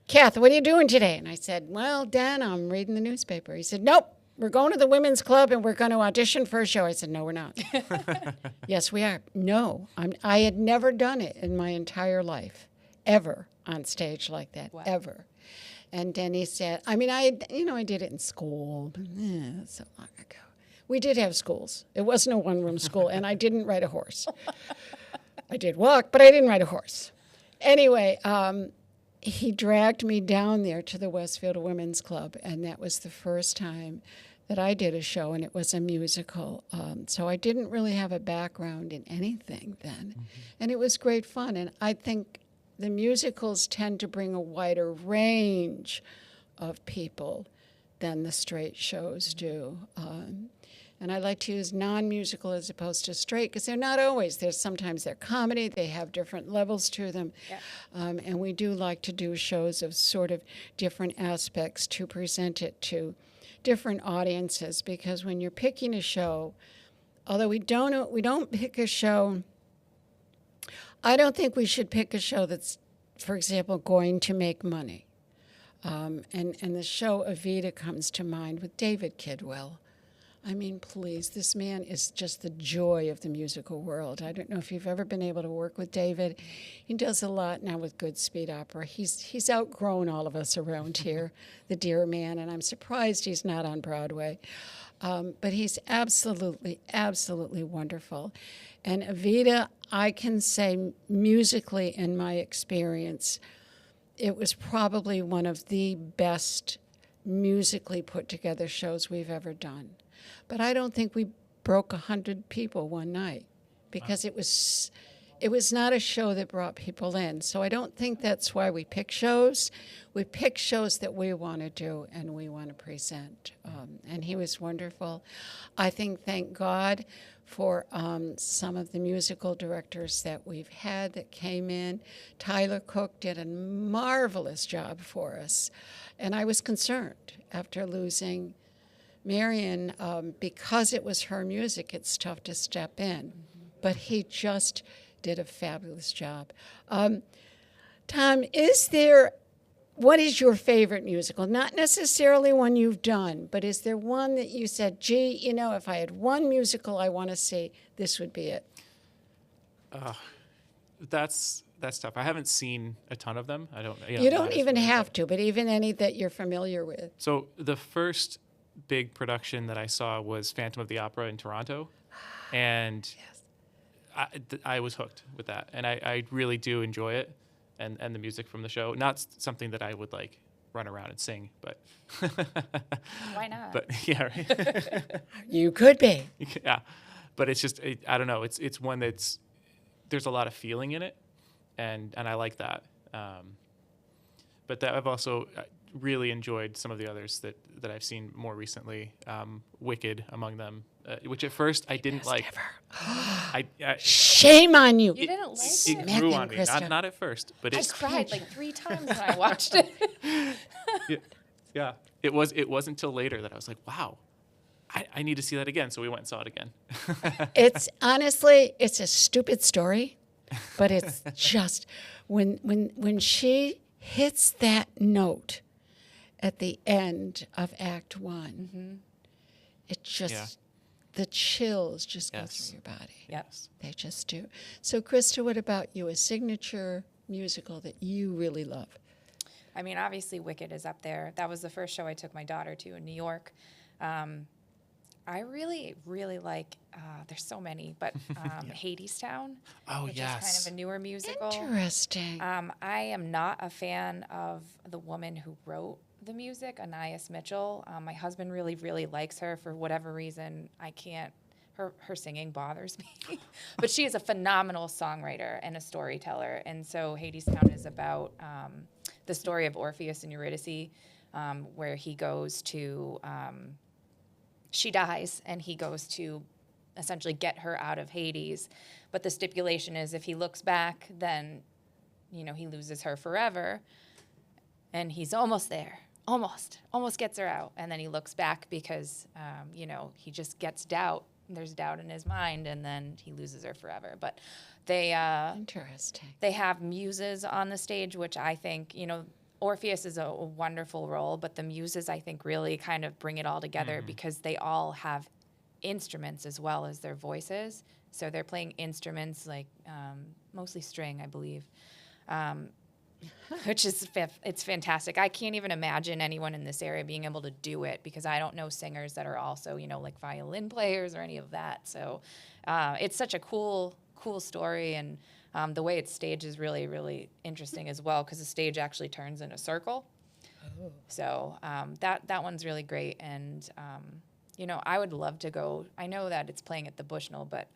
Kath, what are you doing today? And I said, well, Dan, I'm reading the newspaper. He said, nope, we're going to the women's club and we're going to audition for a show. I said, no, we're not. Yes, we are. No, I had never done it in my entire life, ever on stage like that, ever. And Denny said, I did it in school, but that's so long ago. We did have schools. It wasn't a one-room school, and I didn't ride a horse. I did walk, but I didn't ride a horse. Anyway, he dragged me down there to the Westfield Women's Club, and that was the first time that I did a show, and it was a musical. So I didn't really have a background in anything then, and it was great fun. And I think the musicals tend to bring a wider range of people than the straight shows do. And I like to use non-musical as opposed to straight because they're not always. Sometimes they're comedy. They have different levels to them. Yeah. And we do like to do shows of sort of different aspects to present it to different audiences because when you're picking a show, although we don't pick a show, I don't think we should pick a show that's, for example, going to make money. And the show Evita comes to mind with David Kidwell. I mean, please, this man is just the joy of the musical world. I don't know if you've ever been able to work with David. He does a lot now with Goodspeed Opera. He's outgrown all of us around here, the dear man, and I'm surprised he's not on Broadway. But he's absolutely, absolutely wonderful. And Evita, I can say musically, in my experience, it was probably one of the best musically put together shows we've ever done. But I don't think we broke 100 people one night because it was not a show that brought people in. So I don't think that's why we pick shows. We pick shows that we want to do and we want to present. And he was wonderful. I think, thank God, for some of the musical directors that we've had that came in. Tyler Cook did a marvelous job for us. And I was concerned after losing Marion, because it was her music, it's tough to step in. But he just did a fabulous job. Tom, what is your favorite musical? Not necessarily one you've done, but is there one that you said, gee, if I had one musical I want to see, this would be it? That's tough. I haven't seen a ton of them. I don't. You don't even have to, but even any that you're familiar with. So the first big production that I saw was Phantom of the Opera in Toronto, and I was hooked with that, and I really do enjoy it, and the music from the show. Not something that I would like run around and sing, but Why not? But yeah, right. You could be. Yeah, but it's just I don't know. It's one that's there's a lot of feeling in it, and I like that. But that I've also really enjoyed some of the others that I've seen more recently. Wicked among them, which at first I didn't like. Shame on you. You didn't like It it? grew on me. Not at first, but I it cried like 3 times when I watched it. yeah. It wasn't until later that I was like, wow, I need to see that again. So we went and saw it again. It's honestly, it's a stupid story, but it's just when she hits that note at the end of Act 1, it just the chills just go through your body. Yes, they just do. So, Krista, what about you? A signature musical that you really love? I mean, obviously, Wicked is up there. That was the first show I took my daughter to in New York. I really, really like, there's so many, but Hadestown, which is kind of a newer musical. Interesting. I am not a fan of the woman who wrote the music, Anais Mitchell. My husband really, really likes her. For whatever reason, I can't, her singing bothers me. But she is a phenomenal songwriter and a storyteller. And so Hadestown is about the story of Orpheus and Eurydice, where he goes to... she dies, and he goes to essentially get her out of Hades. But the stipulation is if he looks back, then, he loses her forever. And he's almost there, almost gets her out. And then he looks back because, he just gets doubt. There's doubt in his mind, and then he loses her forever. But they interesting. They have muses on the stage, which I think, Orpheus is a wonderful role, but the muses, I think, really kind of bring it all together because they all have instruments as well as their voices. So they're playing instruments like mostly string, I believe, which is it's fantastic. I can't even imagine anyone in this area being able to do it because I don't know singers that are also, like violin players or any of that. So it's such a cool story, and the way it's staged is really, really interesting as well because the stage actually turns in a circle. Oh. So that one's really great. And, I would love to go. I know that it's playing at the Bushnell, but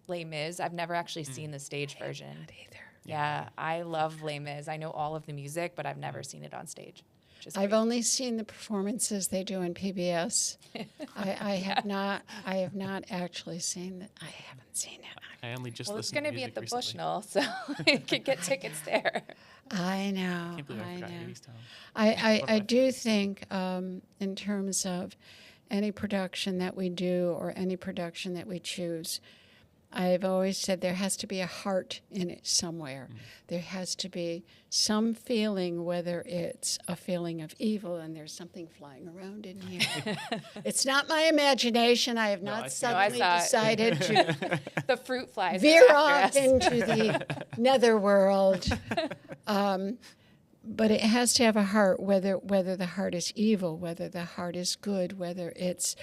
Les Mis, I've never actually seen the stage version. Not either. Yeah, I love Les Mis. I know all of the music, but I've never seen it on stage. I've only seen the performances they do on PBS. I have not actually seen it. I haven't seen it. I only just well, it's listened going to to be at the recently. Bushnell, so you could get tickets there. I know. I can't believe I forgot Hadestown. I do think in terms of any production that we do or any production that we choose, I've always said there has to be a heart in it somewhere. There has to be some feeling, whether it's a feeling of evil, and there's something flying around in here. It's not my imagination. I have not suddenly decided to The fruit flies veer are off after us. into the netherworld. But it has to have a heart, whether the heart is evil, whether the heart is good, whether it's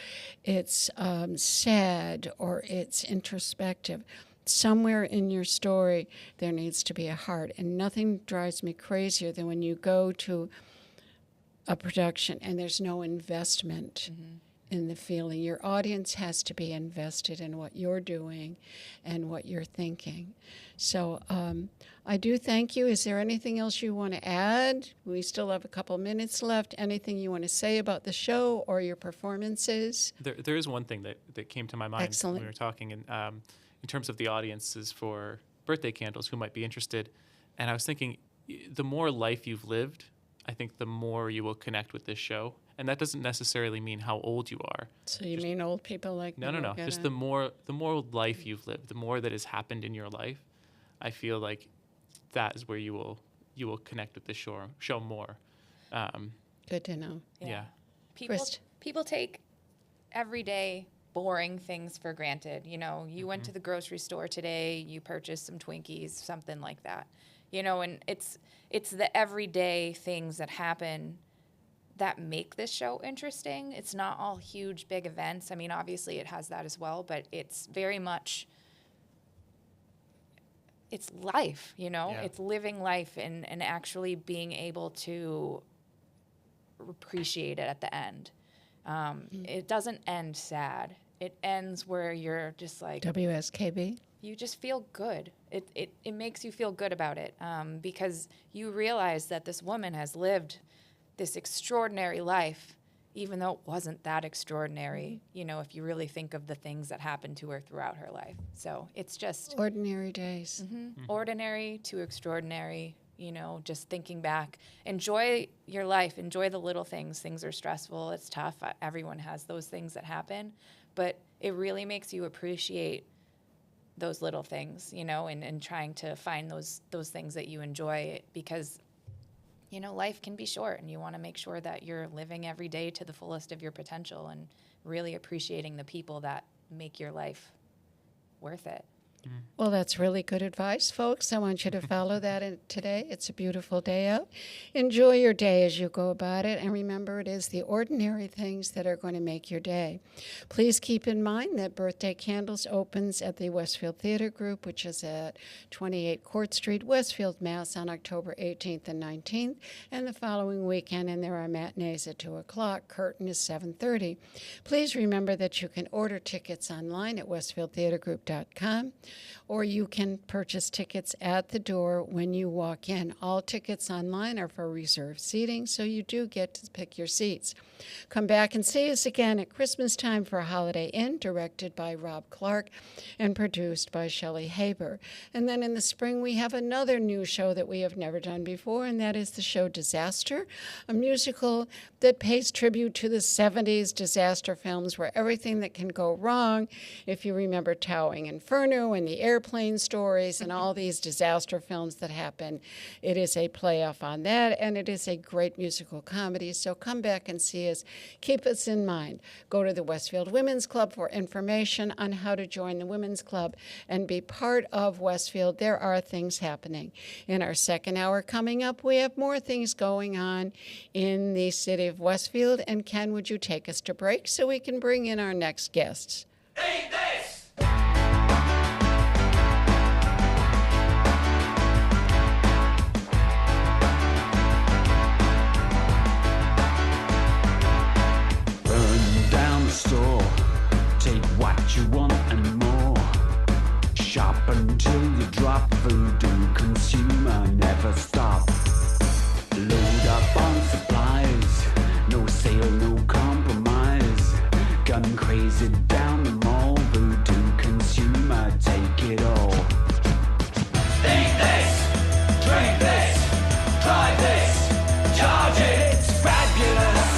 sad or it's introspective. Somewhere in your story, there needs to be a heart. And nothing drives me crazier than when you go to a production and there's no investment in the feeling. Your audience has to be invested in what you're doing and what you're thinking. So I do thank you. Is there anything else you want to add? We still have a couple minutes left. Anything you want to say about the show or your performances? There is one thing that came to my mind Excellent. when we were talking, and in terms of the audiences for birthday candles who might be interested. And I was thinking, the more life you've lived, I think the more you will connect with this show. And that doesn't necessarily mean how old you are. So you mean old people like me? No. Just the more life you've lived, the more that has happened in your life, I feel like that is where you will connect with the show more. Good to know. Yeah. People take everyday boring things for granted. You know, you went to the grocery store today, you purchased some Twinkies, something like that. You know, and it's the everyday things that happen that make this show interesting. It's not all huge, big events. I mean, obviously it has that as well, but it's very much, it's life, you know? Yeah. It's living life and actually being able to appreciate it at the end. It doesn't end sad. It ends where you're just like... WSKB? You just feel good. It makes you feel good about it because you realize that this woman has lived this extraordinary life, even though it wasn't that extraordinary, you know, if you really think of the things that happened to her throughout her life. So it's just... Ordinary days. ordinary to extraordinary, you know, just thinking back. Enjoy your life. Enjoy the little things. Things are stressful. It's tough. Everyone has those things that happen. But it really makes you appreciate those little things, you know, and trying to find those things that you enjoy because, you know, life can be short and you want to make sure that you're living every day to the fullest of your potential and really appreciating the people that make your life worth it. Well, that's really good advice, folks. I want you to follow that today. It's a beautiful day out. Enjoy your day as you go about it. And remember, it is the ordinary things that are going to make your day. Please keep in mind that Birthday Candles opens at the Westfield Theater Group, which is at 28 Court Street, Westfield, Mass. on October 18th and 19th. And the following weekend, and there are matinees at 2 o'clock. Curtain is 7:30. Please remember that you can order tickets online at westfieldtheatergroup.com. or you can purchase tickets at the door when you walk in. All tickets online are for reserved seating, so you do get to pick your seats. Come back and see us again at Christmas time for Holiday Inn, directed by Rob Clark and produced by Shelley Haber. And then in the spring, we have another new show that we have never done before, and that is the show Disaster, a musical that pays tribute to the 70s disaster films where everything that can go wrong, if you remember Towering Inferno and the airplane stories and all these disaster films that happen, it is a playoff on that, and it is a great musical comedy. So come back and see us. Keep us in mind. Go to the Westfield Women's Club for information on how to join the Women's Club and be part of Westfield. There are things happening. In our second hour coming up, we have more things going on in the city of Westfield. And Ken, would you take us to break so we can bring in our next guests? Ain't this? Burn down the store, take what you want and more. Shop until you drop, voodoo consumer never stop. Load up on supplies, no sale, no compromise. Gun crazy down the mall, voodoo consumer take it all. Eat this, drink this, try this, charge it, it's fabulous.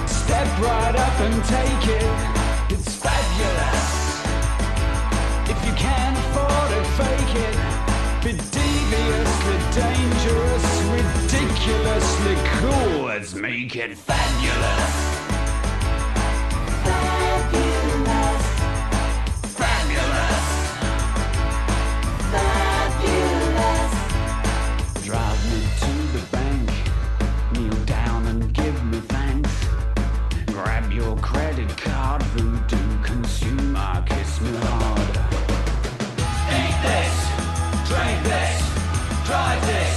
Step right up and take it, it's fabulous. you can't afford it, fake it. Be deviously dangerous, ridiculously cool. Let's make it fabulous. Fabulous. Fabulous. Fabulous. Drive me to the bank, kneel down and give me thanks. Grab your credit card, voodoo consumer, kiss me hard. Eat this, drink this, drive this,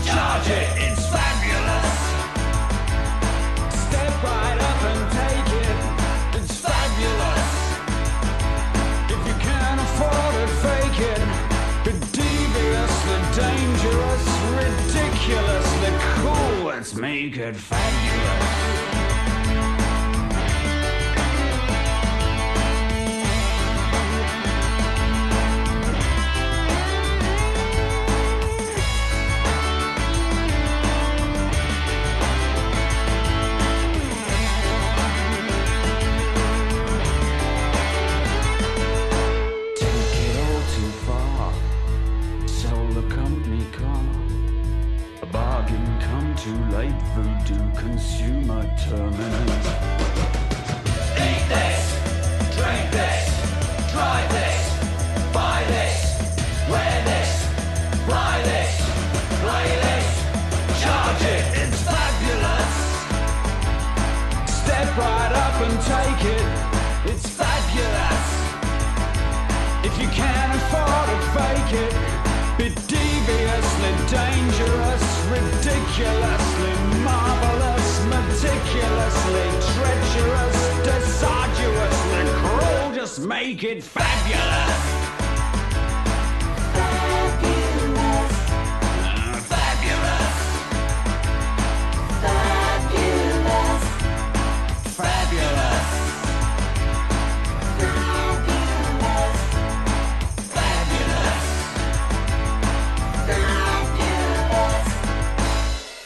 charge it, it's fabulous. Step right up and take it, it's fabulous. If you can't afford it, fake it. Be deviously dangerous, ridiculously cool. Let's make it fabulous. Take it all too far. Sold the company car. A bargain come too late. Voodoo consumer terminate. Eat this, drink this, drive this, buy this, wear this, fly this, play this, charge it, it's fabulous. Step right up and take it. It's fabulous. If you can't afford it, fake it. Be deviously dangerous, ridiculously marvelous, meticulously treacherous, disarduously cruel. Just make it fabulous. Fabulous. Fabulous, Fabulous. fabulous, fabulous.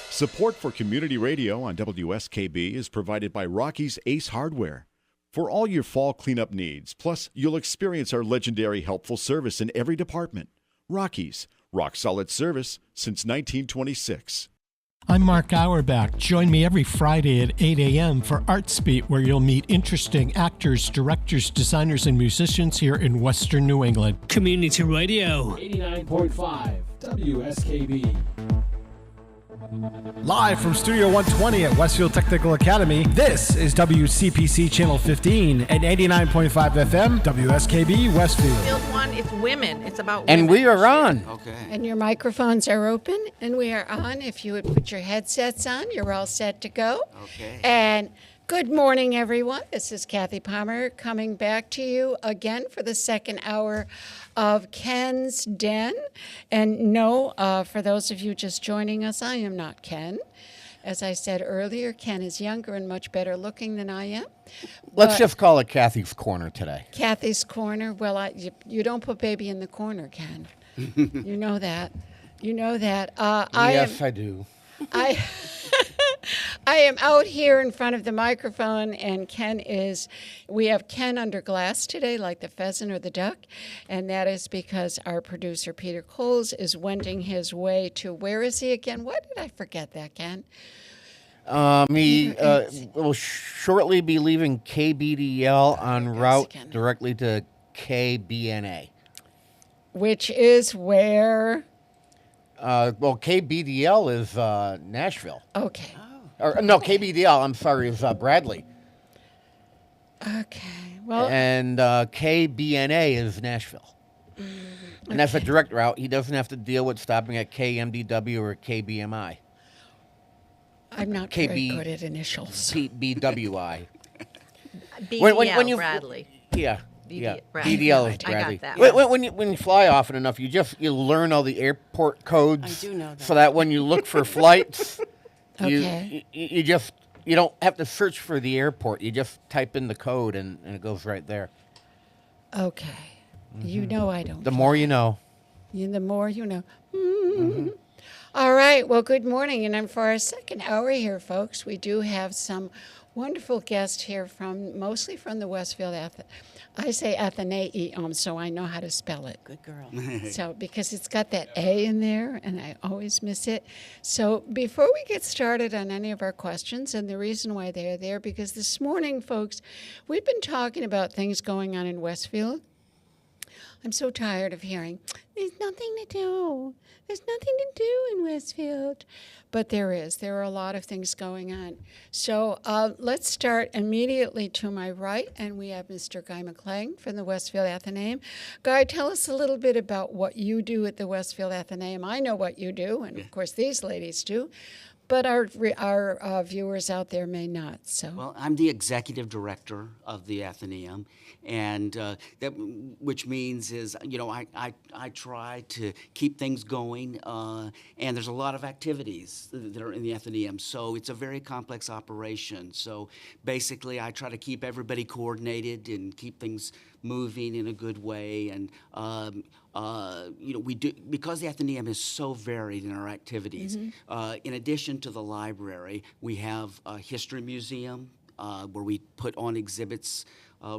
Support for community radio on WSKB is provided by Rocky's Ace Hardware. For all your fall cleanup needs, plus you'll experience our legendary helpful service in every department. Rocky's, rock solid service since 1926. I'm Mark Auerbach. Join me every Friday at 8 a.m. for ArtsBeat, where you'll meet interesting actors, directors, designers, and musicians here in Western New England. Community Radio. 89.5 WSKB. Live from Studio 120 at Westfield Technical Academy, this is WCPC Channel 15 and 89.5 FM, WSKB Westfield. Field 1, it's women. It's about women. And we are on. And your microphones are open, and we are on. If you would put your headsets on, you're all set to go. Okay. And good morning, everyone. This is Kathy Palmer coming back to you again for the second hour of Ken's Den. And no, for those of you just joining us, I am not Ken. As I said earlier, Ken is younger and much better looking than I am. Let's But just call it Kathy's Corner today. Kathy's Corner. Well, you don't put baby in the corner, Ken. You know that. You know that. Yes, I do. I am out here in front of the microphone, and we have Ken under glass today, like the pheasant or the duck, and that is because our producer, Peter Coles, is wending his way to, where is he again? What did I forget that, Ken? He will shortly be leaving KBDL en route directly to KBNA. Which is where? Well, KBDL is Nashville. Okay. Or no, KBDL, I'm sorry, is Bradley. Okay. Well, And KBNA is Nashville. And that's a direct route. He doesn't have to deal with stopping at KMDW or KBMI. I'm not very good at initials. BWI. BDL, Bradley. Yeah. BD Yeah, Bradley. BDL is I got Bradley. that. When you fly often enough, you learn all the airport codes. I do know that. So that when you look for flights, Okay. you don't have to search for the airport. You just type in the code and it goes right there. Okay. You know I don't. The more you know. The more you know. All right. Well, good morning. And for our second hour here, folks, we do have some wonderful guest here mostly from the Westfield I say Athenaeum, so I know how to spell it. Good girl. So, because it's got that A in there, and I always miss it. So, before we get started on any of our questions, and the reason why they're there, because this morning, folks, we've been talking about things going on in Westfield. I'm so tired of hearing, there's nothing to do. There's nothing to do in Westfield. But there is. There are a lot of things going on. So let's start immediately to my right, and we have Mr. Guy McClain from the Westfield Athenaeum. Guy, tell us a little bit about what you do at the Westfield Athenaeum. I know what you do, and of course these ladies do. But our viewers out there may not. So, well, I'm the executive director of the Athenaeum, and which means is I try to keep things going, and there's a lot of activities that are in the Athenaeum. So it's a very complex operation. So basically, I try to keep everybody coordinated and keep things moving in a good way, and we do, because the Athenaeum is so varied in our activities. In addition to the library, we have a history museum where we put on exhibits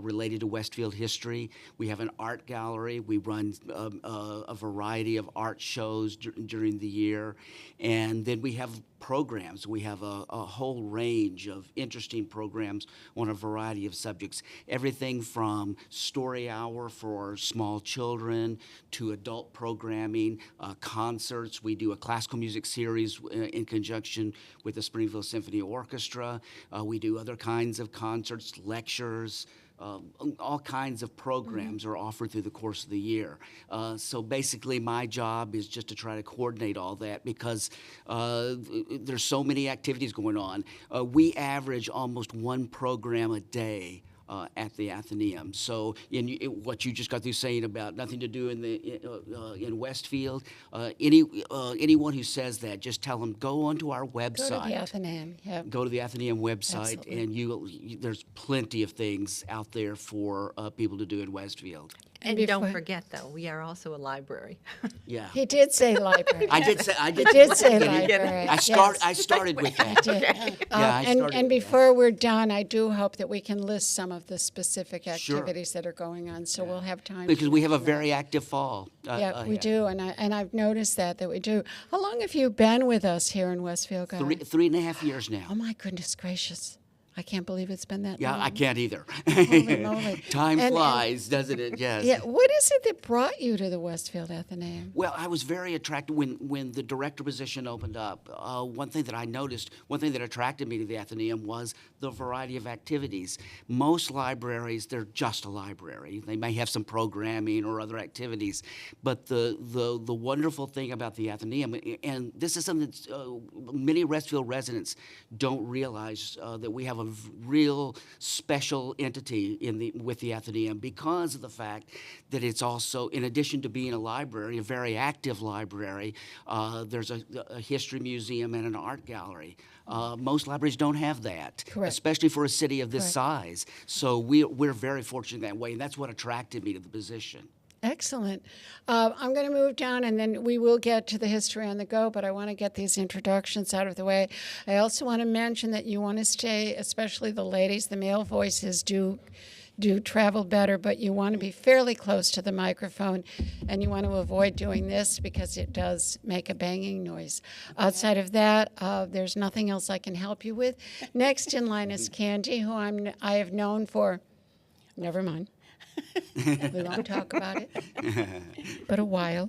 related to Westfield history. We have an art gallery. We run a variety of art shows during the year. And then we have programs. We have a whole range of interesting programs on a variety of subjects. Everything from story hour for small children to adult programming, concerts. We do a classical music series in conjunction with the Springfield Symphony Orchestra. We do other kinds of concerts, lectures. All kinds of programs are offered through the course of the year. So basically my job is just to try to coordinate all that because there's so many activities going on. We average almost one program a day at the Athenaeum. So what you just got through saying about nothing to do in Westfield, anyone who says that, just tell them, go onto our website. Go to the Athenaeum, yeah. Go to the Athenaeum website, Absolutely. and there's plenty of things out there for people to do in Westfield. And don't forget, though, we are also a library. Yeah. He did say library. I did say library. I started with that. And before we're done, I do hope that we can list some of the specific activities that are going on, so we'll have time. Because we have a very active fall. We do, and I've noticed that we do. How long have you been with us here in Westfield, Guy? 3.5 years now. Oh my goodness gracious! I can't believe it's been that long. Yeah, I can't either. Holy moly. Time flies, doesn't it? Yes. Yeah. What is it that brought you to the Westfield Athenaeum? Well, I was very attracted when the director position opened up. One thing that I noticed, one thing that attracted me to the Athenaeum was the variety of activities. Most libraries, they're just a library. They may have some programming or other activities, but the wonderful thing about the Athenaeum, and this is something that many Westfield residents don't realize, that we have a real special entity with the Athenaeum because of the fact that it's also, in addition to being a library, a very active library, there's a history museum and an art gallery. Most libraries don't have that, especially for a city of this size. So we're very fortunate that way, and that's what attracted me to the position. Excellent. I'm going to move down, and then we will get to the history on the go, but I want to get these introductions out of the way. I also want to mention that you want to stay, especially the ladies, the male voices do travel better, but you want to be fairly close to the microphone, and you want to avoid doing this because it does make a banging noise. Outside of that, there's nothing else I can help you with. Next in line is Candy, who I have known for, never mind. We won't talk about it, but a while,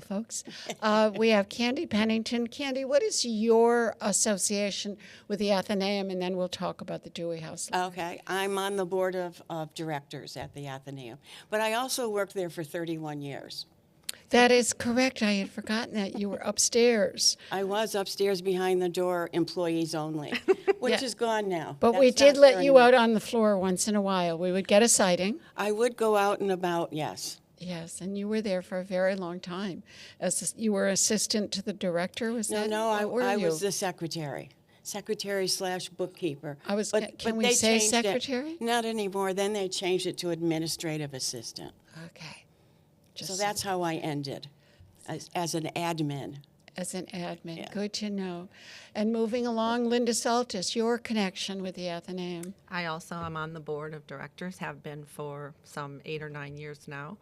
folks. We have Candy Pennington. Candy, what is your association with the Athenaeum? And then we'll talk about the Dewey House. Okay, I'm on the board of directors at the Athenaeum, but I also worked there for 31 years. That is correct. I had forgotten that you were upstairs. I was upstairs behind the door, employees only, which is gone now. But we did let you out on the floor once in a while. We would get a sighting. I would go out and about, yes. Yes, and you were there for a very long time. You were assistant to the director, was that? No, I was the secretary. Secretary/bookkeeper. Can we say secretary? Not anymore. Then they changed it to administrative assistant. Okay. So that's how I ended, as an admin. as an admin. Yeah. Good to know. And moving along, Linda Saltis, your connection with the Athenaeum. I also am on the board of directors, have been for some 8 or 9 years now.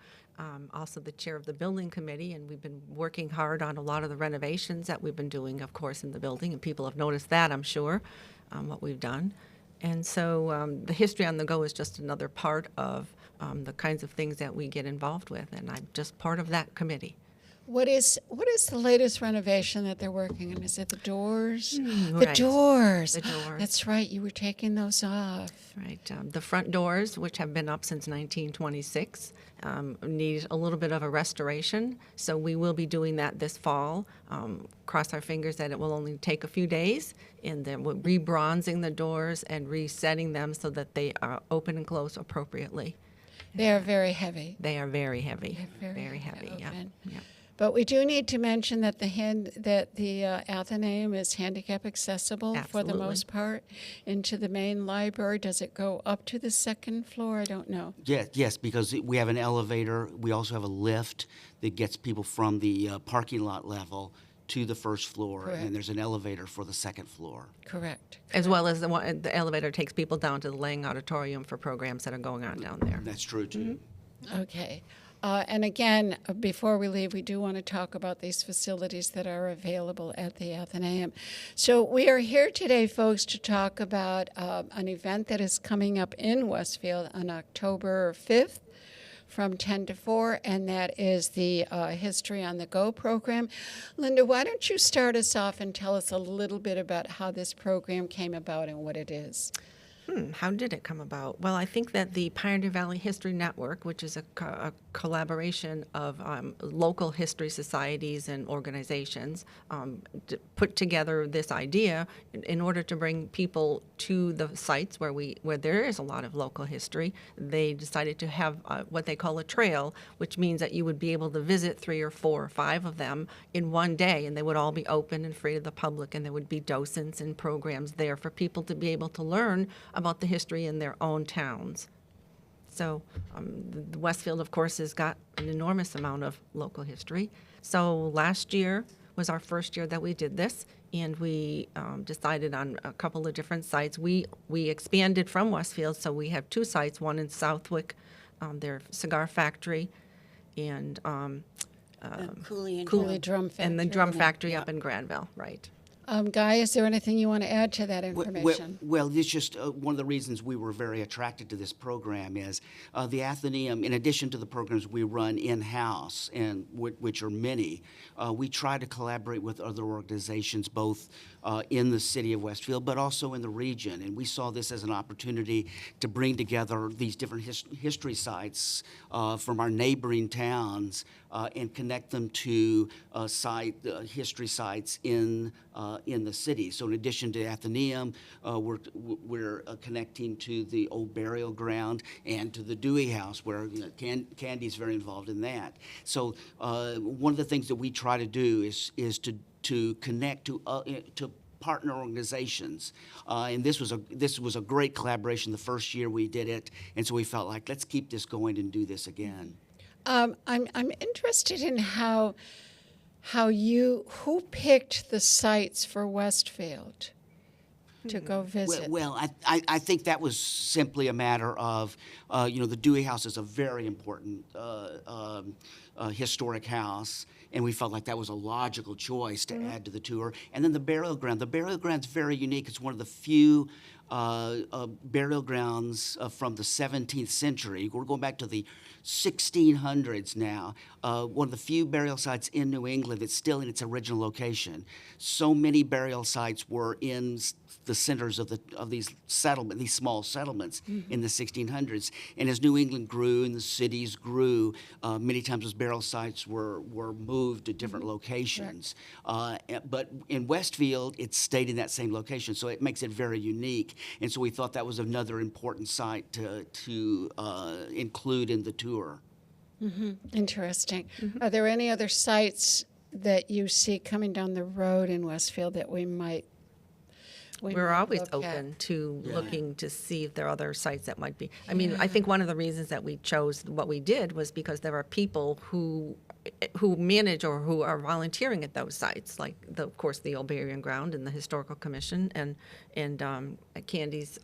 Also the chair of the building committee, and we've been working hard on a lot of the renovations that we've been doing, of course, in the building, and people have noticed that, I'm sure, what we've done. And so the History on the Go is just another part of the kinds of things that we get involved with, and I'm just part of that committee. What is the latest renovation that they're working on? Is it the doors? The Right. doors. The doors. That's right. You were taking those off. Right. The front doors, which have been up since 1926, need a little bit of a restoration. So we will be doing that this fall. Cross our fingers that it will only take a few days. And then we're rebronzing the doors and resetting them so that they are open and close appropriately. They are very heavy. They are very heavy. They're very heavy. Yeah. open. Yep. But we do need to mention that the Athenaeum is handicap accessible for the Absolutely. most part into the main library. Does it go up to the second floor? I don't know. Yes, because we have an elevator. We also have a lift that gets people from the parking lot level to the first floor, Correct. and there's an elevator for the second floor. Correct. As well as the elevator takes people down to the Lang Auditorium for programs that are going on down there. That's true, too. Okay. And again, before we leave, we do want to talk about these facilities that are available at the Athenaeum. So we are here today, folks, to talk about an event that is coming up in Westfield on October 5th from 10 to 4, and that is the History on the Go program. Linda, why don't you start us off and tell us a little bit about how this program came about and what it is? How did it come about? Well, I think that the Pioneer Valley History Network, which is a collaboration of local history societies and organizations, put together this idea in order to bring people to the sites where there is a lot of local history. They decided to have what they call a trail, which means that you would be able to visit 3 or 4 or 5 of them in one day, and they would all be open and free to the public, and there would be docents and programs there for people to be able to learn about the history in their own towns. So the Westfield, of course, has got an enormous amount of local history. So last year was our first year that we did this, and we decided on a couple of different sites. We expanded from Westfield, so we have 2 sites, one in Southwick, their cigar factory, and Cooley Drum Factory. and the drum factory up in Granville, right. Guy, is there anything you want to add to that information? Well, it's just one of the reasons we were very attracted to this program is the Athenaeum, in addition to the programs we run in-house, and which are many, we try to collaborate with other organizations both in the city of Westfield, but also in the region. And we saw this as an opportunity to bring together these different history sites from our neighboring towns and connect them to history sites in the city. So in addition to Athenaeum, we're connecting to the old burial ground and to the Dewey House, where Candy's very involved in that. So one of the things that we try to do is to connect to partner organizations, and this was a great collaboration the first year we did it, and so we felt like let's keep this going and do this again. I'm interested in who picked the sites for Westfield to go visit. Well, I think that was simply a matter of, the Dewey House is a very important historic house, and we felt like that was a logical choice to add to the tour. And then the burial ground. The burial ground's very unique. It's one of the few burial grounds from the 17th century. We're going back to the 1600s now. One of the few burial sites in New England that's still in its original location. So many burial sites were in the centers of these small settlements in the 1600s. And as New England grew and the cities grew, many times those burial sites were moved to different locations. But in Westfield, it stayed in that same location, so it makes it very unique. And so we thought that was another important site to include in the tour. Interesting. Are there any other sites that you see coming down the road in Westfield that we might We're always look open at? to looking to see if there are other sites that might be. I mean, I think one of the reasons that we chose what we did was because there are people who who manage or who are volunteering at those sites, like of course the Old Burying Ground and the Historical Commission and Candy's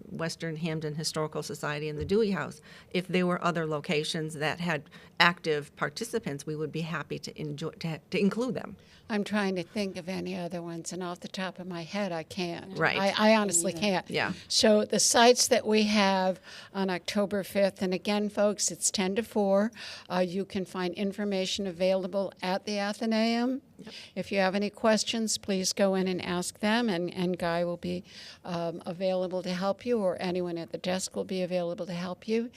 Western Hampden Historical Society and the Dewey House. If there were other locations that had active participants, we would be happy to include them. I'm trying to think of any other ones, and off the top of my head, I can't. Right. I honestly can't. Yeah. So the sites that we have on October 5th, and again, folks, it's 10 to 4. You can find information available at the Athenaeum. Yep. If you have any questions, please go in and ask them, and Guy will be available to help you, or anyone at the desk will be available to help you.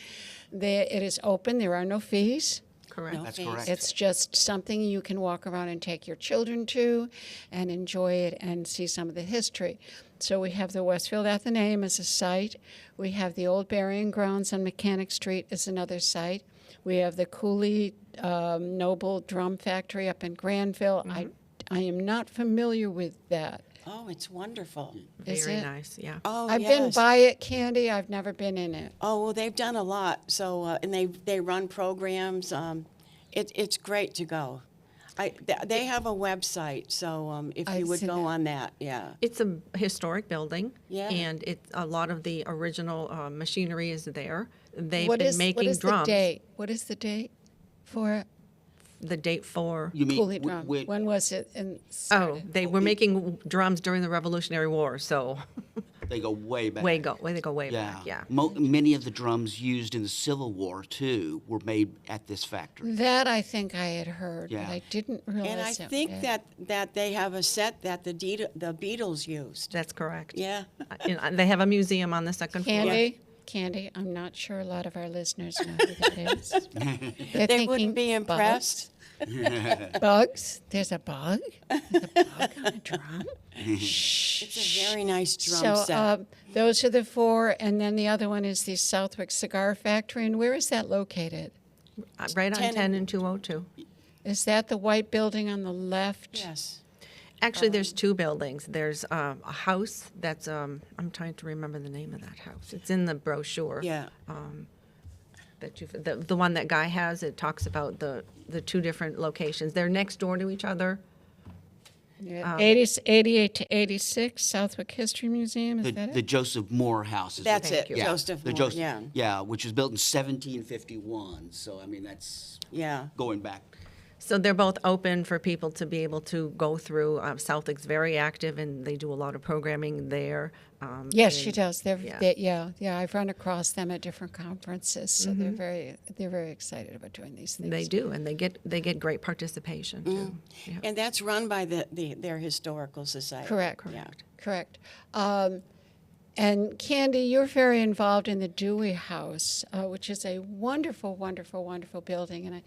It is open. There are no fees. Correct. That's correct. It's just something you can walk around and take your children to and enjoy it and see some of the history. So we have the Westfield Athenaeum as a site. We have the Old Burying Grounds on Mechanic Street as another site. We have the Cooley Noble Drum Factory up in Granville. Mm-hmm. I am not familiar with that. Oh, it's wonderful. Is Very it? nice, yeah. Oh, I've yes. been by it, Candy. I've never been in it. Oh, well, they've done a lot. So, and they run programs. It's great to go. They have a website, so if you would see go that. on that, yeah. It's a historic building, Yeah. and a lot of the original machinery is there. They've What been is making drums. the date? What is the date for it? The date for You mean Cooley Drum. When was it? they were making drums during the Revolutionary War, so they go way back. they go way back. Yeah. Many of the drums used in the Civil War too were made at this factory. That I think I had heard, Yeah. but I didn't realize And I it. think Yeah. that they have a set that the Beatles used. That's correct. Yeah. And they have a museum on the second floor. Candy, I'm not sure a lot of our listeners know who that is. They're They thinking wouldn't be impressed. Bugs? There's a bug? There's a bug on a drum? It's a very nice drum So set. those are the 4, and then the other one is the Southwick Cigar Factory. And where is that located? Right on 10 10 and 202. Is that the white building on the left? Yes. Actually, there's 2 buildings. There's a house that's, I'm trying to remember the name of that house. It's in the brochure. Yeah. The one that Guy has, it talks about the 2 different locations. They're next door to each other. Yeah, 88 to 86, Southwick History Museum, is that The it? Joseph Moore House. That's it, Yeah, Joseph the Moore, yeah. Yeah, which was built in 1751. So, I mean, that's Yeah. going back. So they're both open for people to be able to go through. Southwick's very active, and they do a lot of programming there. Yes, she does. yeah. I've run across them at different conferences, so they're very excited about doing these things. They do, and they get great participation too. Yeah. And that's run by their historical society. Correct. Yeah. Correct. And Candy, you're very involved in the Dewey House, which is a wonderful, wonderful, wonderful building, and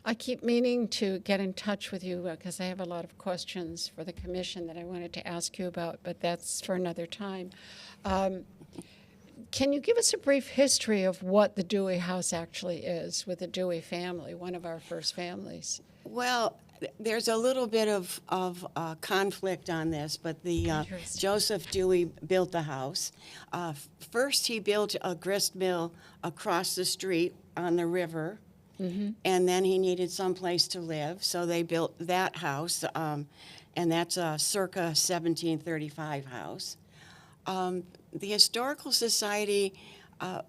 I keep meaning to get in touch with you because I have a lot of questions for the commission that I wanted to ask you about, but that's for another time. Can you give us a brief history of what the Dewey House actually is with the Dewey family, one of our first families? Well, there's a little bit of conflict on this, but the Joseph Dewey built the house. First, he built a grist mill across the street on the river. Mm-hmm. And then he needed some place to live, so they built that house, and that's a circa 1735 house. The Historical Society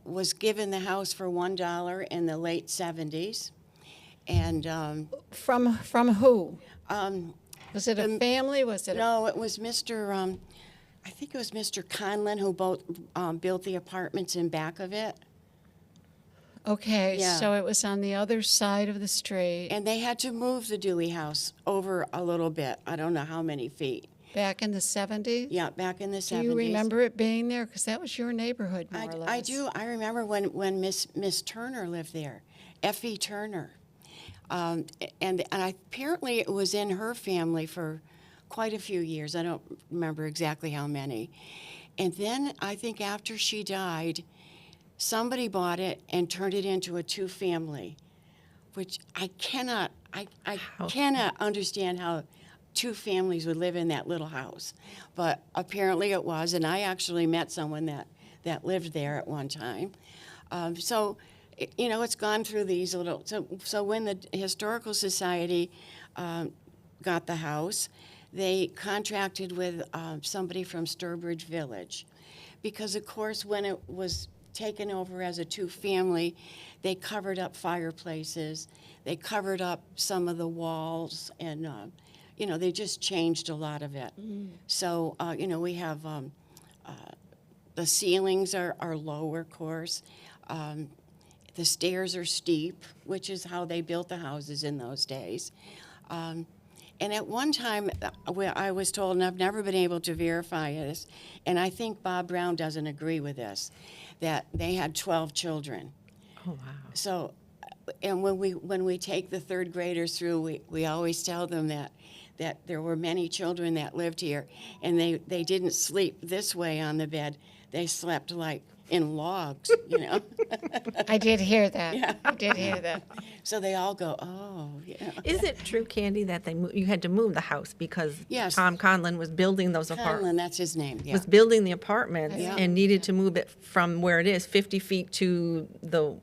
was given the house for $1 in the late 70s, and from who? Was it a family? Was it? No, it was Mr. I think it was Mr. Conlon who built the apartments in back of it. Okay, Yeah. so it was on the other side of the street. And they had to move the Dewey house over a little bit. I don't know how many feet. Back in the 70s? Yeah, back in the 70s. Do you remember it being there? Because that was your neighborhood, more or less. I do. I remember when Miss Turner lived there, Effie Turner. And apparently it was in her family for quite a few years. I don't remember exactly how many. And then I think after she died, somebody bought it and turned it into a 2-family, which I cannot understand how 2 families would live in that little house. But apparently it was, and I actually met someone that lived there at one time. So it's gone through these little. So when the Historical Society got the house, they contracted with somebody from Sturbridge Village, because of course when it was taken over as a two-family, they covered up fireplaces, they covered up some of the walls, and they just changed a lot of it. So we have the ceilings are lower, of course. The stairs are steep, which is how they built the houses in those days. And at one time, I was told, and I've never been able to verify this, and I think Bob Brown doesn't agree with this, that they had 12 children. Oh, wow. So, and when we take the third graders through, we always tell them that there were many children that lived here, and they didn't sleep this way on the bed. They slept like in logs, I did hear that. Yeah. I did hear that. So they all go, oh, yeah. Is it true, Candy, that you had to move the house because Yes. Tom Conlon was building those apartments? Conlon, that's his name, yeah. Was building the apartments Yeah. and needed to move it from where it is 50 feet to the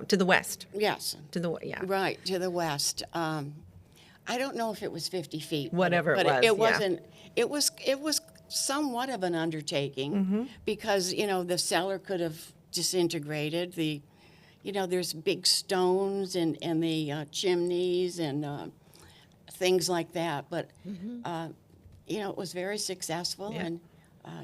to the west. Yes. Yeah. Right, to the west. I don't know if it was 50 feet. Whatever it but was, it yeah. wasn't. It was somewhat of an undertaking because, the cellar could have disintegrated. There's big stones and the chimneys and things like that. But, it was very successful, Yeah.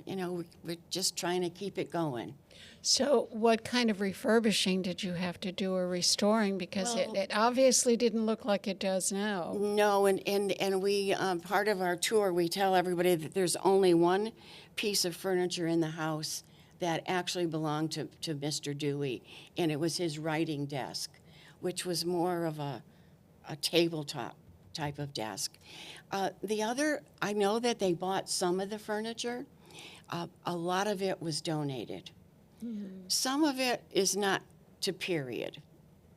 and, we're just trying to keep it going. So what kind of refurbishing did you have to do or restoring? Because Well- it obviously didn't look like it does now. No, and we, part of our tour, we tell everybody that there's only one piece of furniture in the house that actually belonged to Mr. Dewey, and it was his writing desk, which was more of a tabletop type of desk. The other, I know that they bought some of the furniture. A lot of it was donated. Some of it is not to period.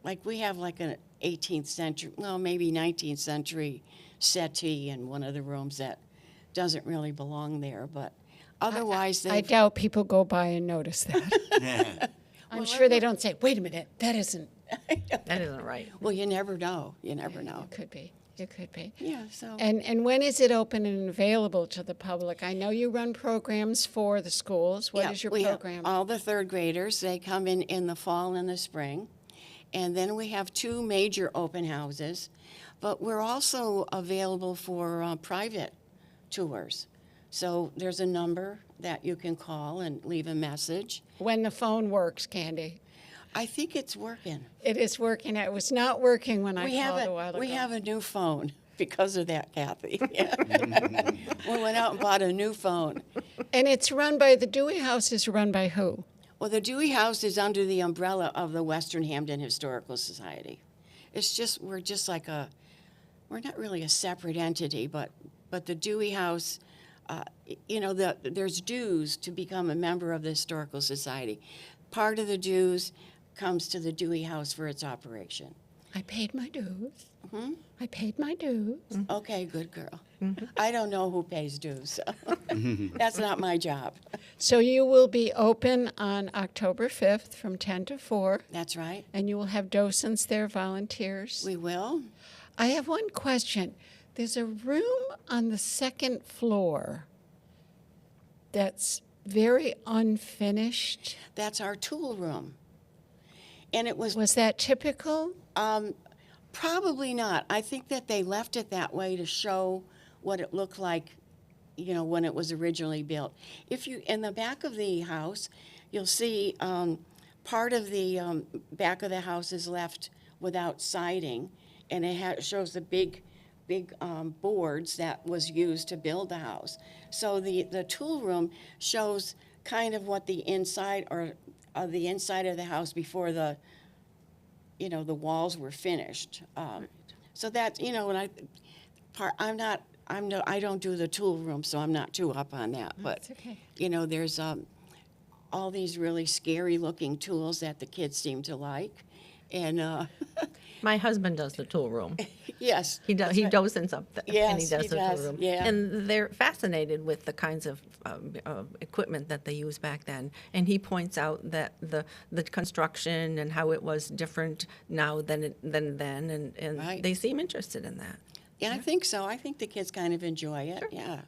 Like we have like an 18th century, well, maybe 19th century settee in one of the rooms that doesn't really belong there, but otherwise I doubt people go by and notice that. I'm sure they don't say, wait a minute, that isn't. That isn't right. Well, you never know. You never know. It could be. It could be. Yeah, so. And when is it open and available to the public? I know you run programs for the schools. What is your we have program? all the third graders, they come in the fall and the spring. And then we have 2 major open houses. But we're also available for private tours. So there's a number that you can call and leave a message. When the phone works, Candy. I think it's working. It is working. It was not working when I We called a while ago. we have a new phone because of that, Kathy. We went out and bought a new phone. And it's run by, the Dewey House is run by who? Well, the Dewey House is under the umbrella of the Western Hamden Historical Society. We're not really a separate entity, but the Dewey House, there's dues to become a member of the Historical Society. Part of the dues comes to the Dewey House for its operation. I paid my dues. I paid my dues. Okay, good girl. I don't know who pays dues, so that's not my job. So you will be open on October 5th from 10 to 4. That's right. And you will have docents there, volunteers. We will. I have one question. There's a room on the second floor that's very unfinished. That's our tool room. And it was that typical? Probably not. I think that they left it that way to show what it looked like, when it was originally built. If you, in the back of the house, you'll see part of the back of the house is left without siding, and it shows the big boards that was used to build the house. So the tool room shows kind of what the inside the inside of the house before the walls were finished. So that I don't do the tool room, so I'm not too up on that. But That's okay. There's all these really scary looking tools that the kids seem to like, and My husband does the tool room. Yes. He does. He docents up there, and he Yes, does he the does, tool room. yeah. And they're fascinated with the kinds of equipment that they used back then. And he points out that the construction and how it was different now than then, and Right. they seem interested in that. Yeah, I think so. I think the kids kind of enjoy it. Yeah.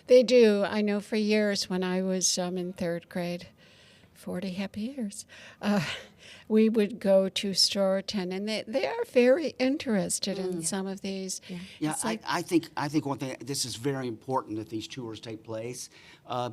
They do. I know for years when I was in third grade, 40 happy years, we would go to Storyton, and they are very interested in some of these. Yeah, It's like- I think one thing, this is very important that these tours take place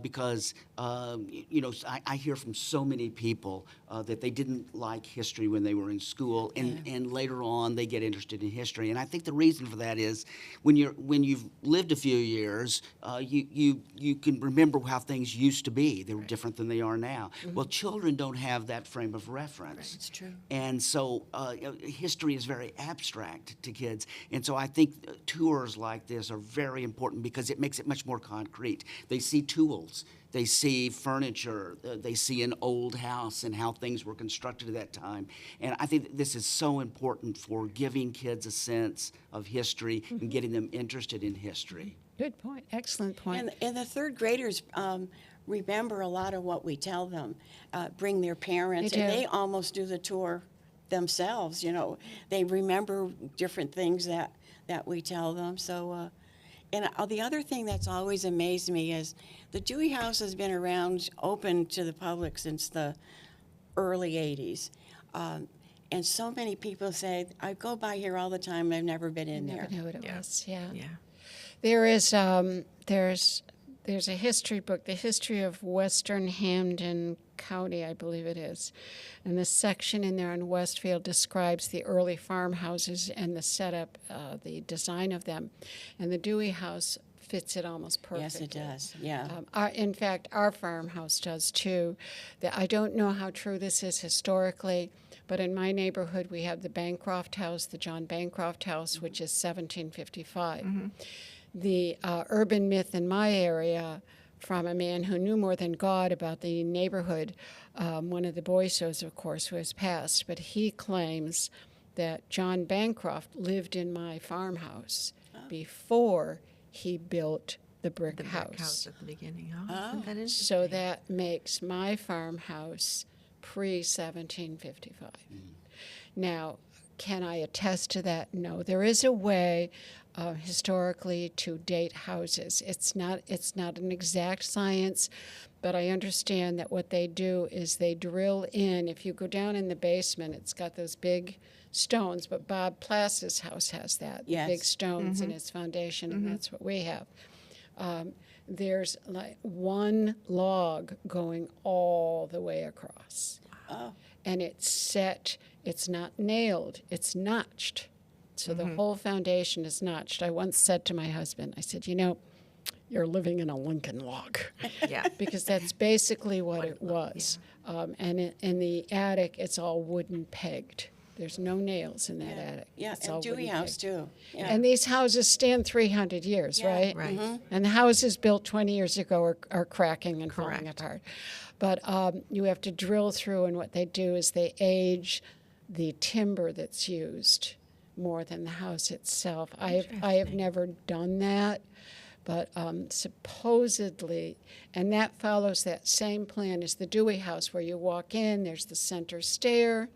because, I hear from so many people that they didn't like history when they were in school, and later on they get interested in history. And I think the reason for that is when you've lived a few years, you can remember how things used to be. They were different than they are now. Well, children don't have that frame of reference. It's true. And so history is very abstract to kids. And so I think tours like this are very important because it makes it much more concrete. They see tools, they see furniture, they see an old house and how things were constructed at that time. And I think that this is so important for giving kids a sense of history and getting them interested in history. Good point. Excellent point. And the third graders remember a lot of what we tell them, bring their parents, They and do. they almost do the tour themselves. They remember different things that we tell them. So, and the other thing that's always amazed me is the Dewey House has been around, open to the public since the early 80s. And so many people say, I go by here all the time and I've never been in there. Never knew what it was. Yeah. Yeah. There is there's a history book, The History of Western Hampden County, I believe it is. And the section in there on Westfield describes the early farmhouses and the setup, the design of them. And the Dewey House fits it almost perfectly. Yes, it does. Yeah. In fact, our farmhouse does too. I don't know how true this is historically, but in my neighborhood we have the Bancroft House, the John Bancroft House, which is 1755. The urban myth in my area, from a man who knew more than God about the neighborhood, one of the Boysos, of course, who has passed, but he claims that John Bancroft lived in my farmhouse before he built the brick house. Brick house at the beginning. Oh, isn't that interesting? So that makes my farmhouse pre-1755. Now, can I attest to that? No. There is a way historically to date houses. It's not an exact science, but I understand that what they do is they drill in. If you go down in the basement, it's got those big stones, but Bob Plass's house has that, Yes. big stones in its foundation, and that's what we have. There's like one log going all the way across. And it's set, it's not nailed, it's notched. So the whole foundation is notched. I once said to my husband, I said, you're living in a Lincoln log. Yeah. Because that's basically what it was. And in the attic, it's all wooden pegged. There's no nails in that attic. Yeah, It's all and Dewey wooden House, pegged. too. Yeah. And these houses stand 300 years, right? Right. And the houses built 20 years ago are cracking and falling Correct. apart. But you have to drill through, and what they do is they age the timber that's used more than the house itself. I have never done that, but supposedly, and that follows that same plan as the Dewey House, where you walk in, there's the center stair,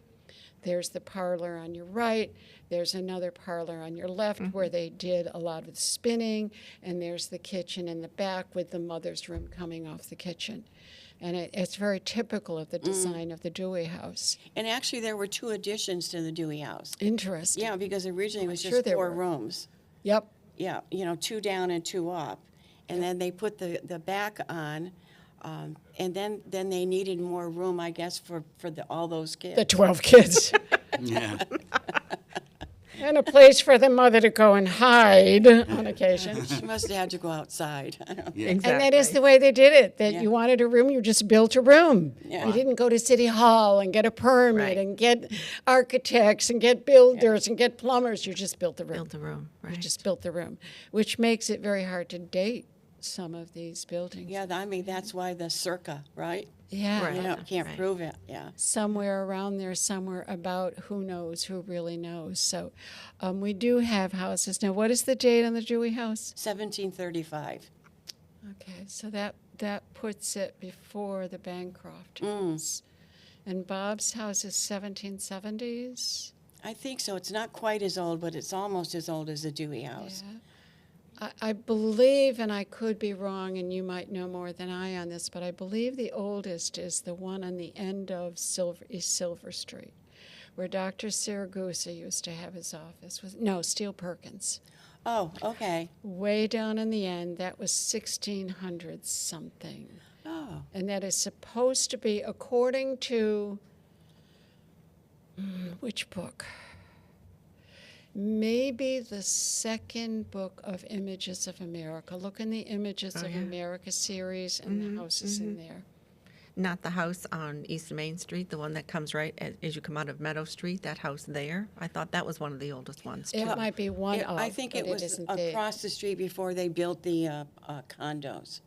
there's the parlor on your right, there's another parlor on your left where they did a lot of the spinning, and there's the kitchen in the back with the mother's room coming off the kitchen. And it's very typical of the design of the Dewey House. And actually, there were 2 additions to the Dewey House. Interesting. Yeah, because originally it was sure just there 4 were. rooms. Yep. Yeah, 2 down and 2 up. And then they put the back on, and then they needed more room, I guess, for all those kids. The 12 kids. Yeah. And a place for the mother to go and hide on occasion. She must have had to go outside. Yeah. And that is the way they did it. That you wanted a room, you just built a room. Yeah. You didn't go to City Hall and get a permit Right. and get architects and get builders and get plumbers. You just built the room. Built a room, You right. just built the room, which makes it very hard to date some of these buildings. Yeah, I mean, that's why the circa, right? Yeah. Right. You know, can't Right. prove it. Yeah. Somewhere around there, somewhere about who knows, who really knows. So we do have houses. Now, what is the date on the Dewey house? 1735. Okay, so that puts it before the Bancroft house. And Bob's house is 1770s. I think so. It's not quite as old, but it's almost as old as the Dewey house. Yeah. I believe, and I could be wrong, and you might know more than I on this, but I believe the oldest is the one on the end of East Silver Street, where Dr. Siragusa used to have his office. Steele Perkins. Oh, okay. Way down in the end, that was 1600 something. Oh. And that is supposed to be, according to, which book? Maybe the second book of Images of America. Look in the Images of America series and the houses in there. Not the house on East Main Street, the one that comes right as you come out of Meadow Street, that house there. I thought that was one of the oldest ones, It too. might be one of, I think but it was isn't there. across the street before they built the condos.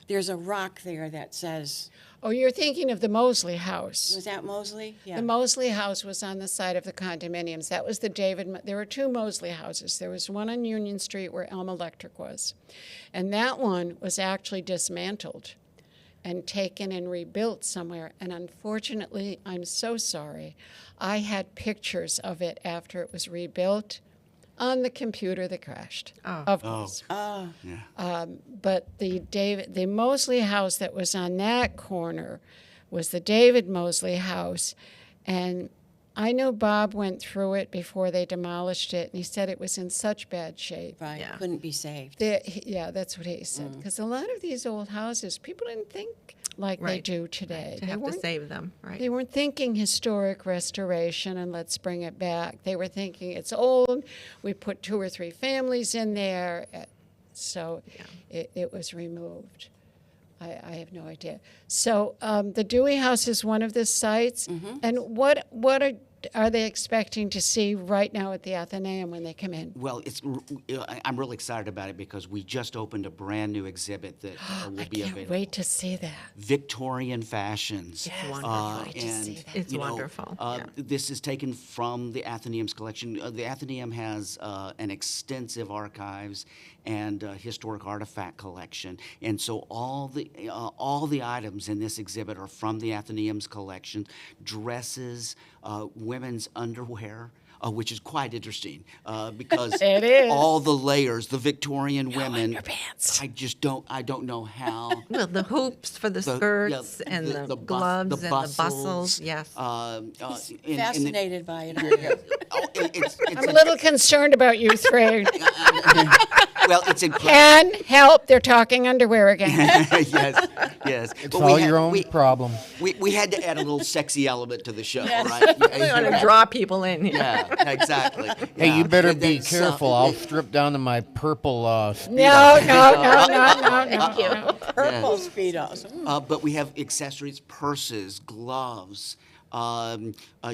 There's a rock there that says, Oh, you're thinking of the Mosley house. was that Mosley? Yeah. The Mosley house was on the side of the condominiums. That was the there were two Mosley houses. There was one on Union Street where Elm Electric was. And that one was actually dismantled and taken and rebuilt somewhere. And unfortunately, I'm so sorry, I had pictures of it after it was rebuilt on the computer that crashed, of course. But the Mosley house that was on that corner was the David Mosley house. And I know Bob went through it before they demolished it, and he said it was in such bad shape. Right, Yeah. couldn't be saved. Yeah, that's what he said. Because a lot of these old houses, people didn't think like they Right. do today. To They have to weren't- save them, right? They weren't thinking historic restoration and let's bring it back. They were thinking it's old. We put 2 or 3 families in there. So it was removed. I have no idea. So the Dewey House is one of the sites. And what are they expecting to see right now at the Athenaeum when they come in? Well, I'm really excited about it because we just opened a brand new exhibit that will I be can't available. wait to see that. Victorian fashions. Yes, wonderful. I'd like to see that. It's you know, wonderful, yeah. This is taken from the Athenaeum's collection. The Athenaeum has an extensive archives and historic artifact collection, and so all the items in this exhibit are from the Athenaeum's collection: dresses, women's underwear. Which is quite interesting because It is. all the layers, the Victorian women. underpants. I don't know how. Well, the hoops for the skirts and the gloves and the bustles, yes. Fascinated by it. I'm a little concerned about you 3. Well, it's incredible. Can help. They're talking underwear again. yes. It's all your own problem. We had to add a little sexy element to the show, right? We want to draw people in here. Yeah, exactly. Hey, Yeah. you better And be then careful. I'll strip down to my purple Speedo. No. Purple Speedos. But we have accessories, purses, gloves,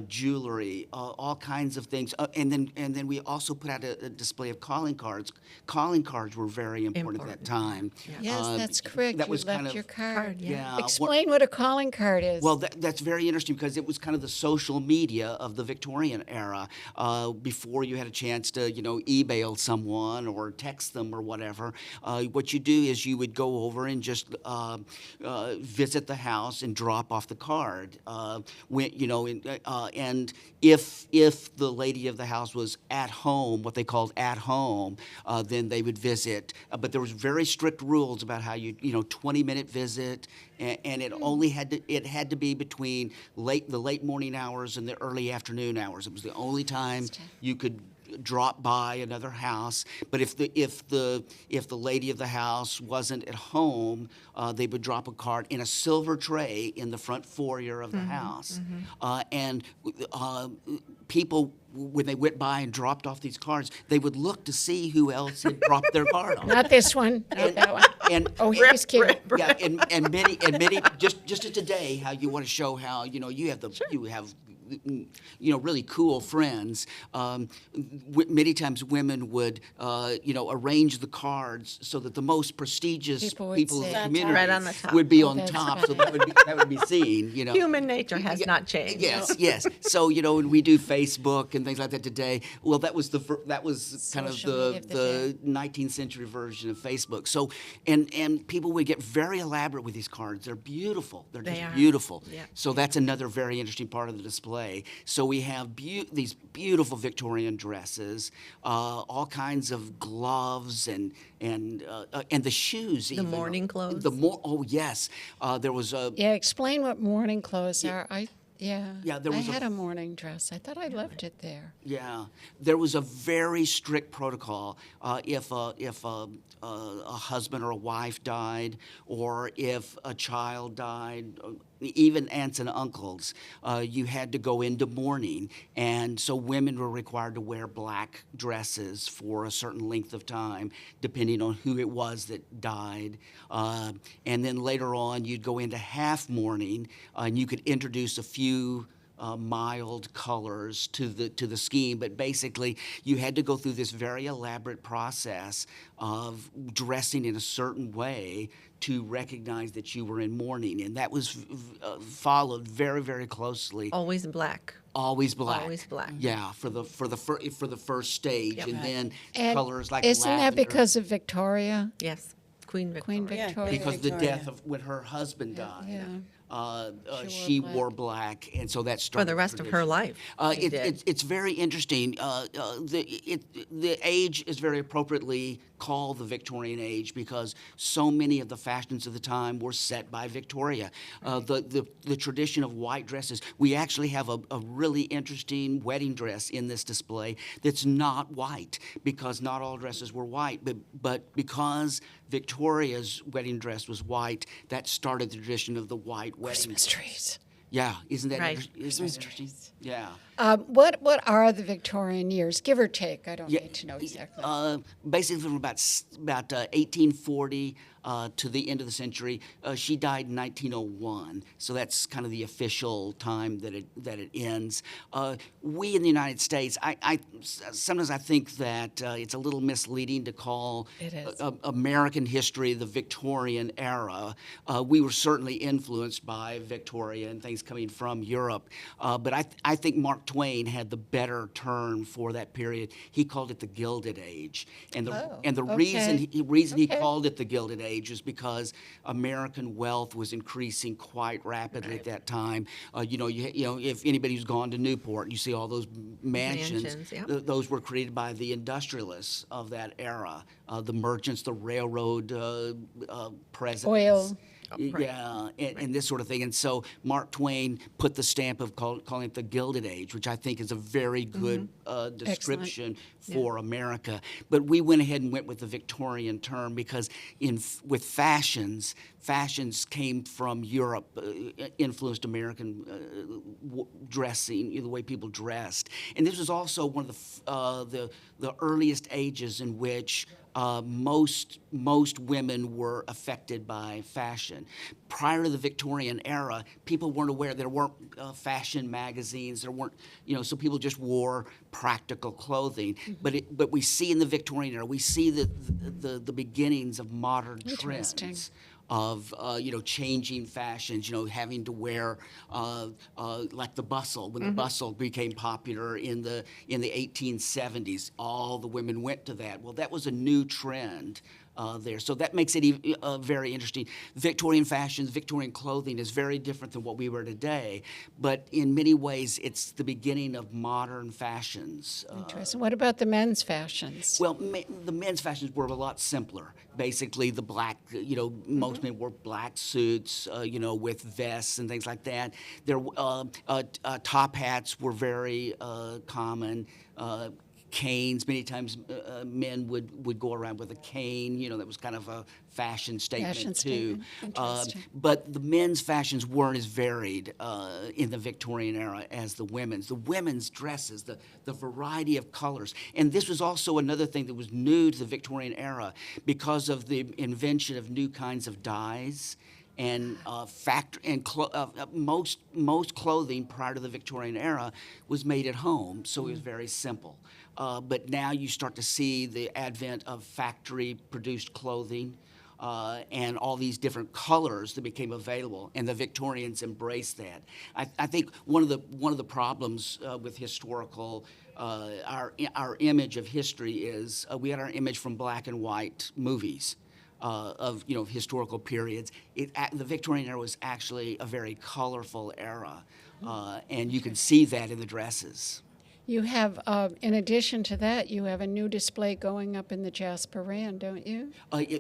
jewelry, all kinds of things, and then we also put out a display of calling cards. Calling cards were very important at that time. Yes, that's correct. That You was kind left of your card. yeah. Explain what a calling card is. Well, that's very interesting because it was kind of the social media of the Victorian era. Before you had a chance to, email someone or text them or whatever, what you do is you would go over and just visit the house and drop off the card. And if the lady of the house was at home, what they called at home, then they would visit. But there was very strict rules about how 20-minute visit, and it only had to be between the late morning hours and the early afternoon hours. It was the only time you could drop by another house. But if the lady of the house wasn't at home, they would drop a card in a silver tray in the front foyer of the house. And people, when they went by and dropped off these cards, they would look to see who else had dropped their card off. Not this one. Not that one. And He's cute. yeah, and many just as today, how you want to show how you have really cool friends. Many times women would, arrange the cards so that the most prestigious People people, would in say- the community Right on the top. would be Oh, on that's top, so funny. that would be seen. Human nature has not changed. Yes. So when we do Facebook and things like that today, well, that was kind of Social media of the the 19th century version of Facebook. So and people would get very elaborate with these cards. They're beautiful. They're They just are. beautiful. Yeah. So that's another very interesting part of the display. So we have these beautiful Victorian dresses, all kinds of gloves and the shoes. The morning clothes? Oh yes, there was a. Yeah, explain what morning clothes are. Yeah, there I was had a morning dress. I thought I left it there. Yeah, there was a very strict protocol. If a husband or a wife died, or if a child died, even aunts and uncles, you had to go into mourning, and so women were required to wear black dresses for a certain length of time, depending on who it was that died. And then later on, you'd go into half mourning, and you could introduce a few mild colors to the scheme, but basically you had to go through this very elaborate process of dressing in a certain way to recognize that you were in mourning, and that was followed very, very closely. Always black. Always black. Always black. Yeah, for the first stage, Yep. and then And colors like isn't that lavender. because of Victoria? Yes. Queen Victoria. Queen Yeah, Victoria. Because the Victoria. death of when her husband died, Yeah. she wore black, and so that started For the rest of her tradition. life. she did. It's very interesting. The age is very appropriately called the Victorian age because so many of the fashions of the time were set by Victoria. The tradition of white dresses. We actually have a really interesting wedding dress in this display that's not white because not all dresses were white, but because Victoria's wedding dress was white, that started the tradition of the white wedding. Christmas trees. Yeah, isn't that Right. interesting? Yeah. What are the Victorian years, give or take? I don't need to know exactly. Basically, from about 1840 to the end of the century. She died in 1901, so that's kind of the official time that it ends. We in the United States, sometimes I think that it's a little misleading to call It is. American history the Victorian era. We were certainly influenced by Victoria and things coming from Europe, but I think Mark Twain had the better term for that period. He called it the Gilded Age, and the reason he called it the Gilded Age is because American wealth was increasing quite rapidly at that time. If anybody's gone to Newport, you see all those mansions. yeah. Those were created by the industrialists of that era, the merchants, the railroad presidents. Oil. Yeah, and this sort of thing. And so Mark Twain put the stamp of calling it the Gilded Age, which I think is a very good description for America. But we went ahead and went with the Victorian term because with fashions came from Europe, influenced American dressing, the way people dressed. And this was also one of the earliest ages in which most women were affected by fashion. Prior to the Victorian era, people weren't aware. There weren't fashion magazines. There weren't, so people just wore practical clothing. But we see in the Victorian era, we see the beginnings of modern trends of changing fashions, having to wear like the bustle. When the bustle became popular in the 1870s, all the women went to that. Well, that was a new trend there, so that makes it very interesting. Victorian fashions, Victorian clothing is very different than what we wear today, but in many ways, it's the beginning of modern fashions. Interesting. What about the men's fashions? Well, the men's fashions were a lot simpler. Basically, the black, most men wore black suits, with vests and things like that. There, top hats were very common. Canes, many times men would go around with a cane. That was kind of a fashion statement too. Interesting. But the men's fashions weren't as varied in the Victorian era as the women's. The women's dresses, the variety of colors, and this was also another thing that was new to the Victorian era because of the invention of new kinds of dyes and most clothing prior to the Victorian era was made at home, so it was very simple. But now you start to see the advent of factory-produced clothing. And all these different colors that became available, and the Victorians embraced that. I think one of the problems with historical our image of history is we had our image from black and white movies of historical periods. The Victorian era was actually a very colorful era, and you can see that in the dresses. You have, in addition to that, you have a new display going up in the Jasper Rand, don't you?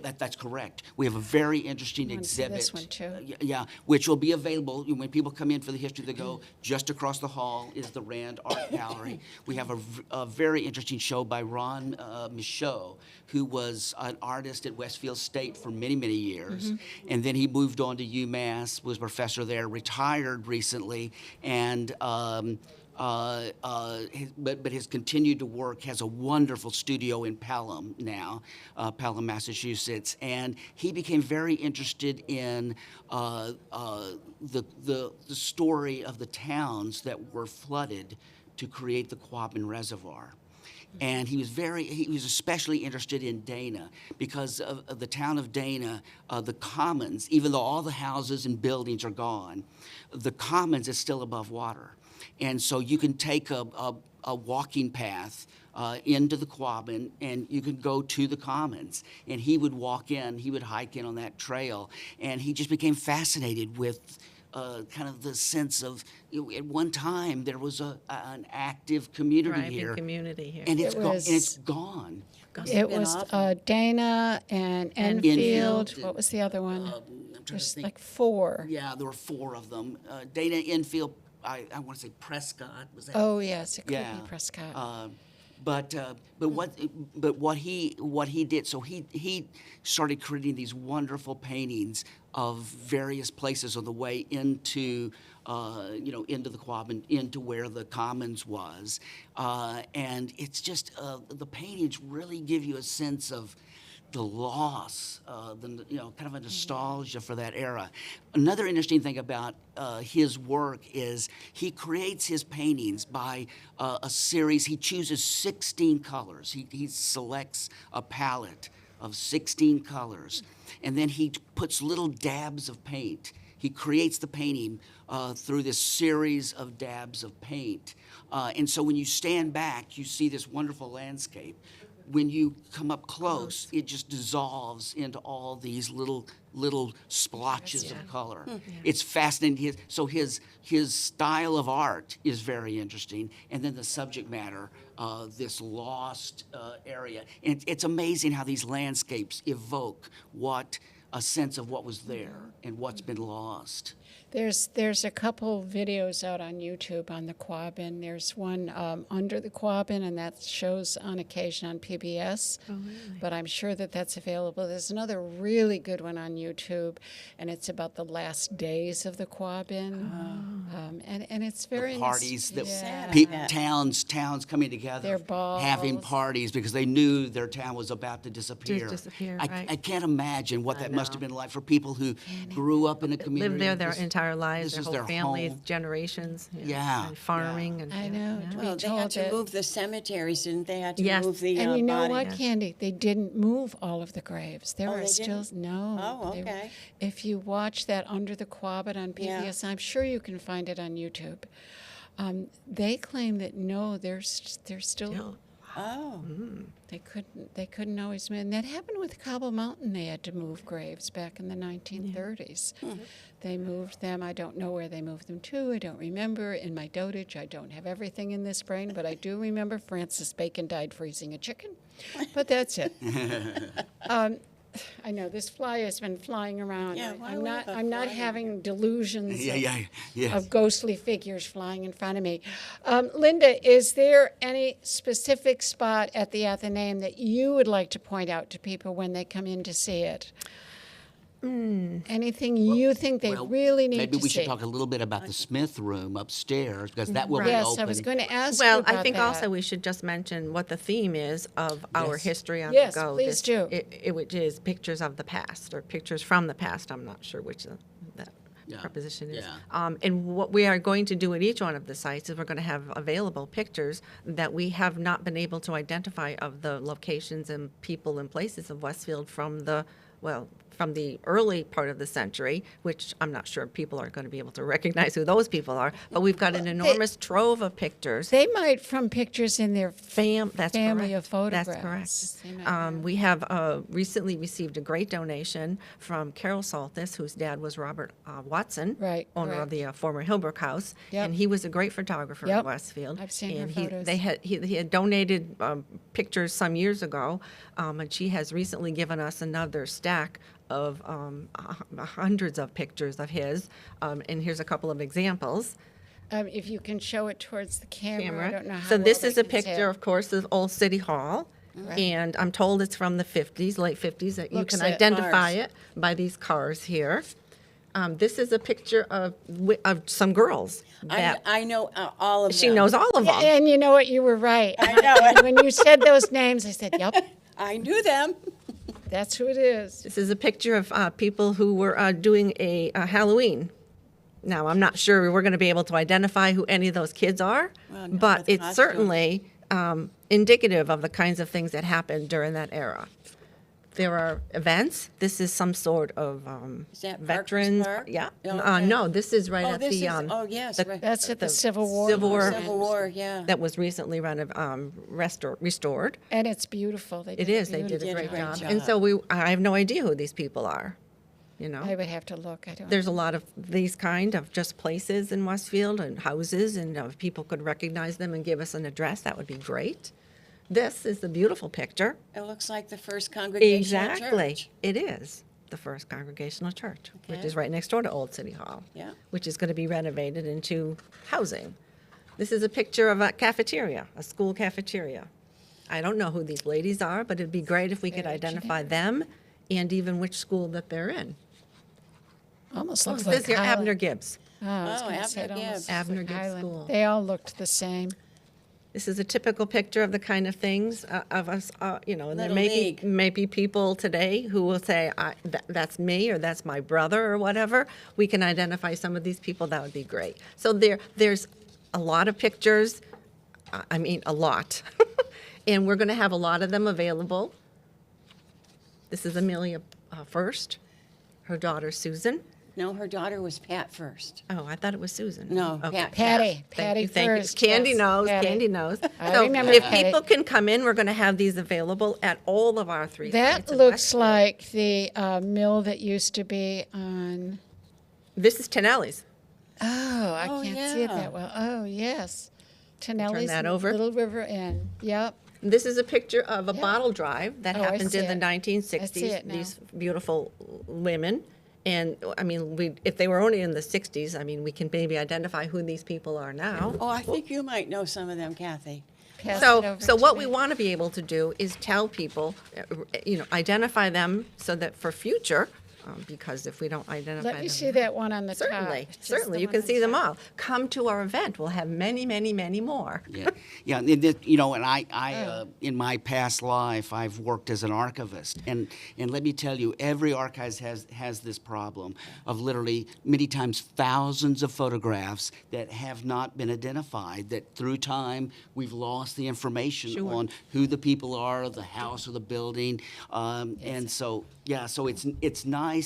That's correct. We have a very interesting I want to see exhibit. this one too. Yeah, which will be available when people come in for the history. They go just across the hall is the Rand Art Gallery. We have a very interesting show by Ron Michaud, who was an artist at Westfield State for many, many years, and then he moved on to UMass, was a professor there, retired recently, and. But has continued to work, has a wonderful studio in Pelham now, Pelham, Massachusetts, and he became very interested in the story of the towns that were flooded to create the Quabbin Reservoir. And he was especially interested in Dana because of the town of Dana, the commons, even though all the houses and buildings are gone, the commons is still above water. And so you can take a walking path into the Quabbin, and you can go to the commons. And he would walk in, he would hike in on that trail, and he just became fascinated with kind of the sense of, at one time there was an active community here. Community here. And it's gone. It was Dana and Enfield. What was the other one? There's like 4. Yeah, there were 4 of them. Dana, Enfield, I want to say Prescott. Was that? Oh yes, it could be Prescott. But what he did, so he started creating these wonderful paintings of various places on the way into into the Quabbin, into where the Commons was, and it's just the paintings really give you a sense of the loss, kind of a nostalgia for that era. Another interesting thing about his work is he creates his paintings by a series. He chooses 16 colors. He selects a palette of 16 colors, and then he puts little dabs of paint. He creates the painting through this series of dabs of paint. And so when you stand back, you see this wonderful landscape. When you come up close, it just dissolves into all these little splotches of color. It's fascinating. So his style of art is very interesting, and then the subject matter, this lost area. And it's amazing how these landscapes evoke a sense of what was there and what's been lost. There's a couple videos out on YouTube on the Quabbin. There's one under the Quabbin, and that shows on occasion on PBS. Oh, really? But I'm sure that's available. There's another really good one on YouTube, and it's about the last days of the Quabbin. And it's very the parties towns coming together, their balls, having parties because they knew their town was about to disappear. I can't imagine what that must have been like for people who grew up in a community. Lived there their entire lives, their whole families, home. Generations. And farming. And, I know. Well, they had to move the cemeteries, didn't they? Had to move the and you know bodies. what, Candy? They didn't move all of the graves. There are still no. Oh, okay. If you watch that Under the Quabbin on PBS, I'm sure you can find it on YouTube. They claim that no, they're still. Oh. They couldn't always move. And that happened with Cobble Mountain. They had to move graves back in the 1930s. They moved them. I don't know where they moved them to. I don't remember. In my dotage, I don't have everything in this brain, but I do remember Francis Bacon died freezing a chicken. But that's it. I know this fly has been flying around. Yeah, I'm not having delusions Yeah. of ghostly figures flying in front of me. Linda, is there any specific spot at the Athenaeum that you would like to point out to people when they come in to see it? Anything you think they really need Maybe to we see? should talk a little bit about the Smith Room upstairs, because that will be Yes, open. I was going to ask you Well, about I think that. also we should just mention what the theme is of our Yes. History on Yes, the Go. please do. Which is pictures of the past, or pictures from the past. I'm not sure which that Yeah, preposition is. yeah. And what we are going to do at each one of the sites is we're going to have available pictures that we have not been able to identify of the locations and people and places of Westfield from the early part of the century, which I'm not sure people are going to be able to recognize who those people are, but we've got an enormous trove of pictures. They might from pictures in their That's family correct. of photographs. That's correct. They might have. We have recently received a great donation from Carol Saltis, whose dad was Robert Watson, Right, owner of the former Hilbrook House, Yep. and he was a great photographer Yep. in Westfield. I've seen her and photos. he had donated pictures some years ago, and she has recently given us another stack of hundreds of pictures of his, and here's a couple of examples. If you can show it towards the camera, I don't know how So this well is they a can see picture, it. of course, of Old City Hall. And I'm told it's from the 50s, late 50s, that you Looks can at identify cars. it by these cars here. This is a picture of some girls. that I know all of them. she knows all of them. And you know what? You were right. I know it. When you said those names, I said, yep, I knew them. that's who it is. This is a picture of people who were doing a Halloween. Now, I'm not sure we're going to be able to identify who any of those kids are, Well, no, but with it's costumes. certainly indicative of the kinds of things that happened during that era. There are events. This is some sort of Is that Parkers veterans. Park? Yeah. Oh, okay. No, this is right Oh, at this the. is- oh, yes, right. That's at the Civil War. Civil War. Civil War, yeah. That was recently restored. And it's beautiful. They It did a is. They did a beautiful great great job. job. And so I have no idea who these people are. You know. I would have to look. I don't. There's a lot of these kind of just places in Westfield and houses, and if people could recognize them and give us an address, that would be great. This is the beautiful picture. It looks like the First Congregational Exactly. Church. It is the First Congregational Church, which Okay. is right next door to Old City Hall, Yeah. which is going to be renovated into housing. This is a picture of a cafeteria, a school cafeteria. I don't know who these ladies are, but it'd be great if we could identify them and even which school that they're in. Almost Oh, looks it like says here Highland. Abner Gibbs. Oh, I was Oh, gonna say it Abner almost Gibbs. looks Abner like Gibbs Highland. School. They all looked the same. This is a typical picture of the kind of things of us, and there Little may be League. people today who will say, that's me, or that's my brother, or whatever. We can identify some of these people, that would be great. So there's a lot of pictures, a lot. And we're gonna have a lot of them available. This is Amelia First, her daughter Susan. No, her daughter was Pat First. Oh, I thought it was Susan. No, Okay. Pat. Patty. Thank Patty you, thank you. first. Candy yes, knows, Patty. Candy knows. I So remember if Patty. people can come in, we're going to have these available at all of our three That sites in looks Westfield. like the mill that used to be on. This is Tonelli's. Oh, I Oh, can't see it yeah. that well. Oh, yes. Tonelli's that over. Little River Inn. Yep. This is a picture of a Yeah. bottle drive that Oh, I happened see in the it. 1960s. I see it now. These beautiful women. And, if they were only in the 60s, we can maybe identify who these people are now. Oh, I think you might know some of them, Kathy. Pass it So, over so to what me. we want to be able to do is tell people, identify them so that for future, because if we don't identify them. Let me see that one on the top. Certainly, Just certainly, the you one can on see them top. all. Come to our event. We'll have many, many, many more. Yeah, and I in my past life, I've worked as an archivist, and let me tell you, every archive has this problem of literally many times thousands of photographs that have not been identified. That through time we've lost the information on who the people are, the house or the building, and so it's nice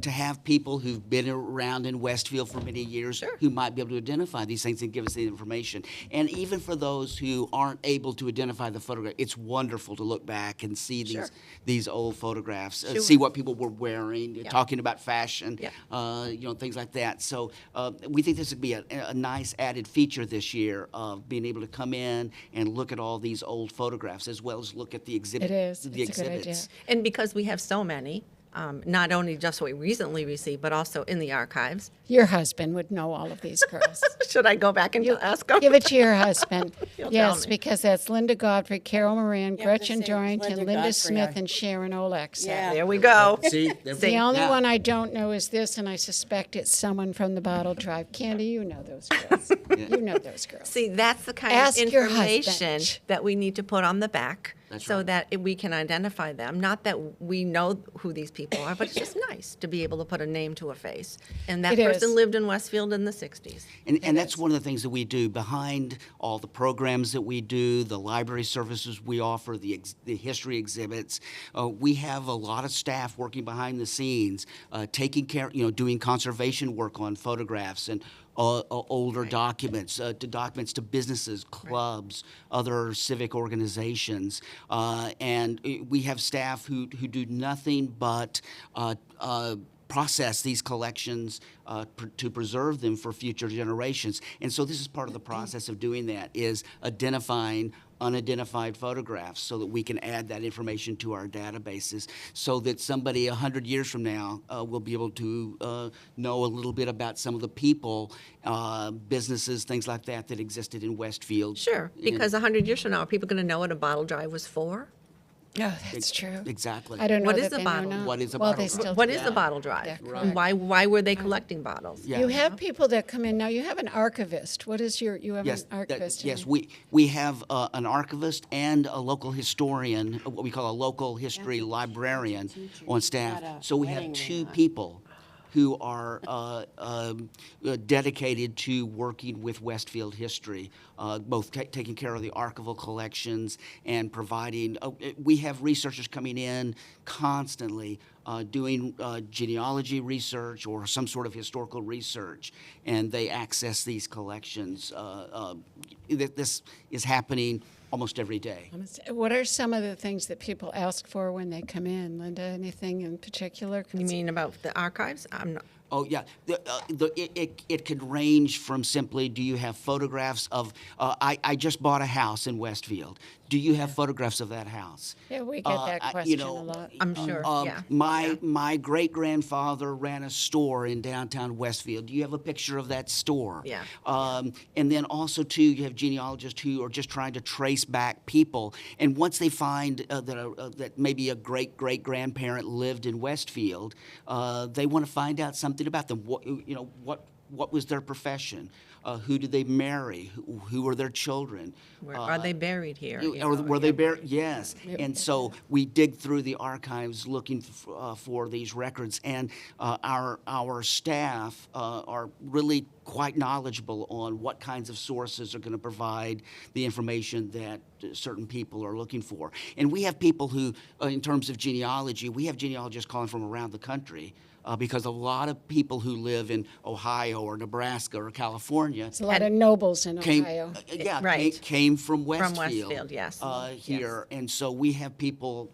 to have people who've been around in Westfield for many years who might be able to identify these things and give us the information. And even for those who aren't able to identify the photograph, it's wonderful to look back and see these old photographs, see what people were wearing, talking about fashion, things like that. So we think this would be a nice added feature this year of being able to come in and look at all these old photographs as well as look at the exhibit. It is. The It's a good idea. exhibits. And because we have so many, not only just what we recently received, but also in the archives. Your husband would know all of these girls. Should I go back and ask him? Give it to your husband. He'll Yes, tell me. because that's Linda Godfrey, Carol Moran, Yeah, Gretchen the same as Dorrington, Linda Linda Godfrey. Smith, and Sharon Olex. Yeah. There we go. See, The only now- one I don't know is this, and I suspect it's someone from the Bottle Drive. Candy, you know those girls. You know those girls. See, that's the kind Ask of your information husband. that we need to put on the back That's so right. that we can identify them. Not that we know who these people are, but it's just nice to be able to put a name to a face. And that It person is. lived in Westfield in the 60s. And that's one of the things that we do behind all the programs that we do, the library services we offer, the history exhibits. We have a lot of staff working behind the scenes, taking care, doing conservation work on photographs and older documents, to businesses, clubs, other civic organizations. And we have staff who do nothing but process these collections to preserve them for future generations. And so this is part of the process of doing that, is identifying unidentified photographs so that we can add that information to our databases so that somebody 100 years from now will be able to know a little bit about some of the people, businesses, things like that existed in Westfield. Sure, because 100 years from now, are people going to know what a bottle drive was for? Oh, that's true. Exactly. I don't know What that is a they bottle? know now. What is a Well, bottle they drive? still What do. is the bottle drive? Yeah, And why were they collecting bottles? Yeah. You have people that come in now. You have an archivist. What is you have Yes, an archivist? yes, we have an archivist and a local historian, what we call a local history librarian on staff. So we have two people who are dedicated to working with Westfield history, both taking care of the archival collections and providing. We have researchers coming in constantly doing genealogy research or some sort of historical research, and they access these collections. This is happening almost every day. What are some of the things that people ask for when they come in, Linda? Anything in particular? You mean about the archives? I'm not. Oh, yeah. It could range from simply, do you have photographs of, I just bought a house in Westfield. Do you have photographs of that house? Yeah, we get that question a lot. I'm sure, yeah. My great-grandfather ran a store in downtown Westfield. Do you have a picture of that store? Yeah. And then also, too, you have genealogists who are just trying to trace back people. And once they find that maybe a great-great-grandparent lived in Westfield, they want to find out something about them. What was their profession? Who did they marry? Who were their children? Where are they buried here? Or were they buried? Yes. And so we dig through the archives looking for these records, and our staff are really quite knowledgeable on what kinds of sources are going to provide the information that certain people are looking for. And we have people who, in terms of genealogy, we have genealogists calling from around the country. Because a lot of people who live in Ohio or Nebraska or California, There's a lot of nobles in came, Ohio. Right. came from Westfield. Westfield, yes. Here, and so we have people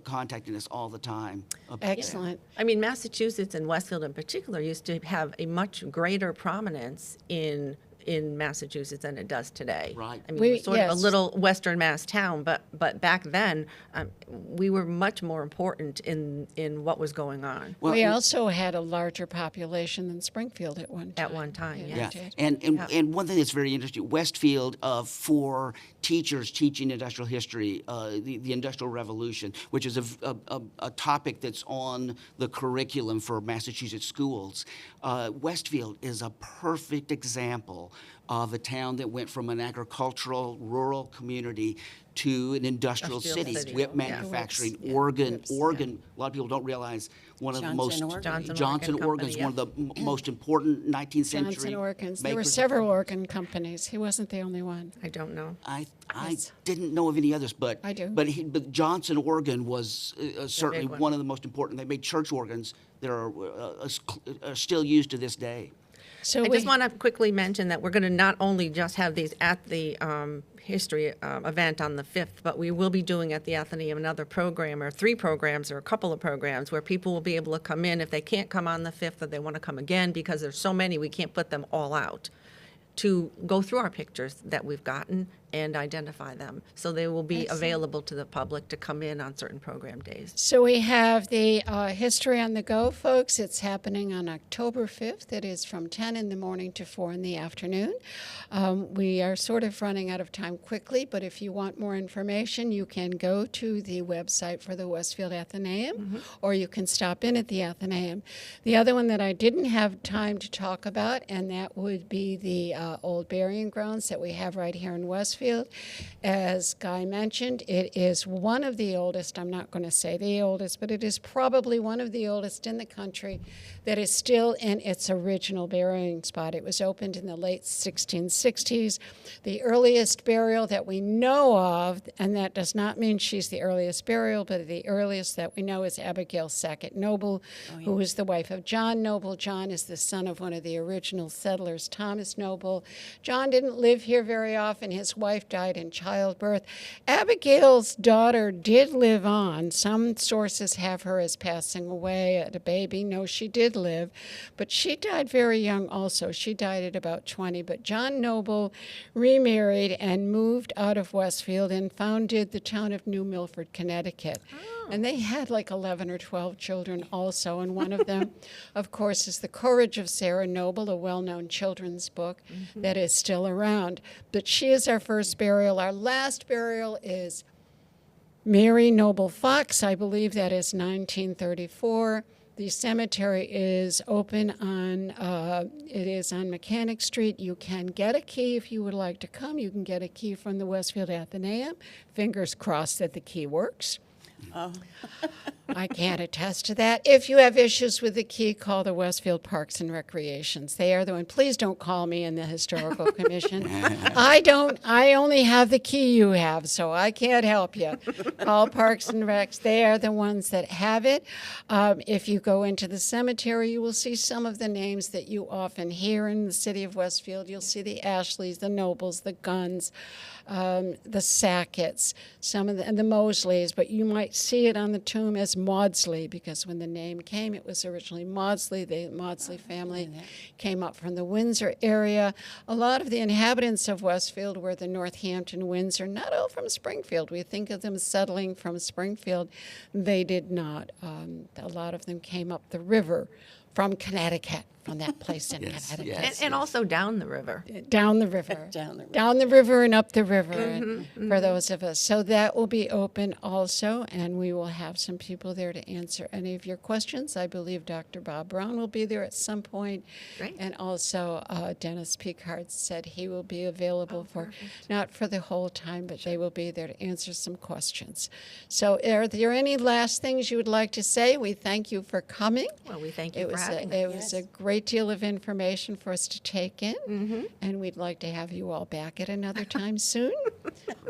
contacting us all the time. Excellent. I mean, Massachusetts and Westfield in particular used to have a much greater prominence in Massachusetts than it does today. Right. I mean, We- we're sort of yes. a little Western Mass town, but back then, we were much more important in what was going on We also had a larger population than Springfield at one time. at one time. Yeah. Yeah. Yeah, and one thing that's very interesting, Westfield, for teachers teaching industrial history, the Industrial Revolution, which is a topic that's on the curriculum for Massachusetts schools, Westfield is a perfect example of a town that went from an agricultural, rural community to an industrial city, city. whip Yeah. manufacturing. Whips, yeah. Oregon, Whips, a lot of people don't realize one of the Johnson, most Oregon. Johnson Oregon is Company, one of the most important 19th century Johnson Organs. There were makers of- several organ companies. He wasn't the only one. I don't know. I Yes. didn't know of any others, but I do. But Johnson Organ was certainly one. one of the most important. They made church organs that are still used to this day. So I we, just want to quickly mention that we're going to not only just have these at the history event on the 5th, but we will be doing at the Athenaeum another program or 3 programs or a couple of programs where people will be able to come in if they can't come on the 5th or they want to come again because there's so many, we can't put them all out, to go through our pictures that we've gotten and identify them. So they will be available to the public to come in on certain program days. So we have the History on the Go, folks. It's happening on October 5th. It is from 10 in the morning to 4 in the afternoon. We are sort of running out of time quickly, but if you want more information, you can go to the website for the Westfield Athenaeum, or you can stop in at the Athenaeum. The other one that I didn't have time to talk about, and that would be the old burying grounds that we have right here in Westfield. As Guy mentioned, it is one of the oldest, I'm not going to say the oldest, but it is probably one of the oldest in the country that is still in its original burying spot. It was opened in the late 1660s. The earliest burial that we know of, and that does not mean she's the earliest burial, but the earliest that we know is Abigail Sackett Noble, who was the wife of John Noble. John is the son of one of the original settlers, Thomas Noble. John didn't live here very often. His wife died in childbirth. Abigail's daughter did live on. Some sources have her as passing away at a baby. No, she did live, but she died very young also. She died at about 20. But John Noble remarried and moved out of Westfield and founded the town of New Milford, Connecticut. And they had like 11 or 12 children also, and one of them, of course, is The Courage of Sarah Noble, a well-known children's book that is still around. But she is our first burial. Our last burial is Mary Noble Fox. I believe that is 1934. The cemetery is open on, it is on Mechanic Street. You can get a key if you would like to come. You can get a key from the Westfield Athenaeum. Fingers crossed that the key works. Oh. I can't attest to that. If you have issues with the key, call the Westfield Parks and Recreations. They are the one. Please don't call me in the Historical Commission. I only have the key you have, so I can't help you. Call Parks and Recs. They are the ones that have it. If you go into the cemetery, you will see some of the names that you often hear in the city of Westfield. You'll see the Ashleys, the Nobles, the Gunns, the Sacketts, and the Mosleys, but you might see it on the tomb as Maudsley, because when the name came, it was originally Maudsley. The Maudsley family came up from the Windsor area. A lot of the inhabitants of Westfield were the Northampton, Windsor, not all from Springfield. We think of them settling from Springfield. They did not. A lot of them came up the river from Connecticut, from that place in Connecticut. And also down the river. Down the river. Down the river and up the river for those of us. So that will be open also, and we will have some people there to answer any of your questions. I believe Dr. Bob Brown will be there at some point. Great. And also Dennis Picard said he will be available for, not for the whole time, but they will be there to answer some questions. So are there any last things you would like to say? We thank you for coming. Well, we thank you for having us. It was a great deal of information for us to take in, and we'd like to have you all back at another time soon.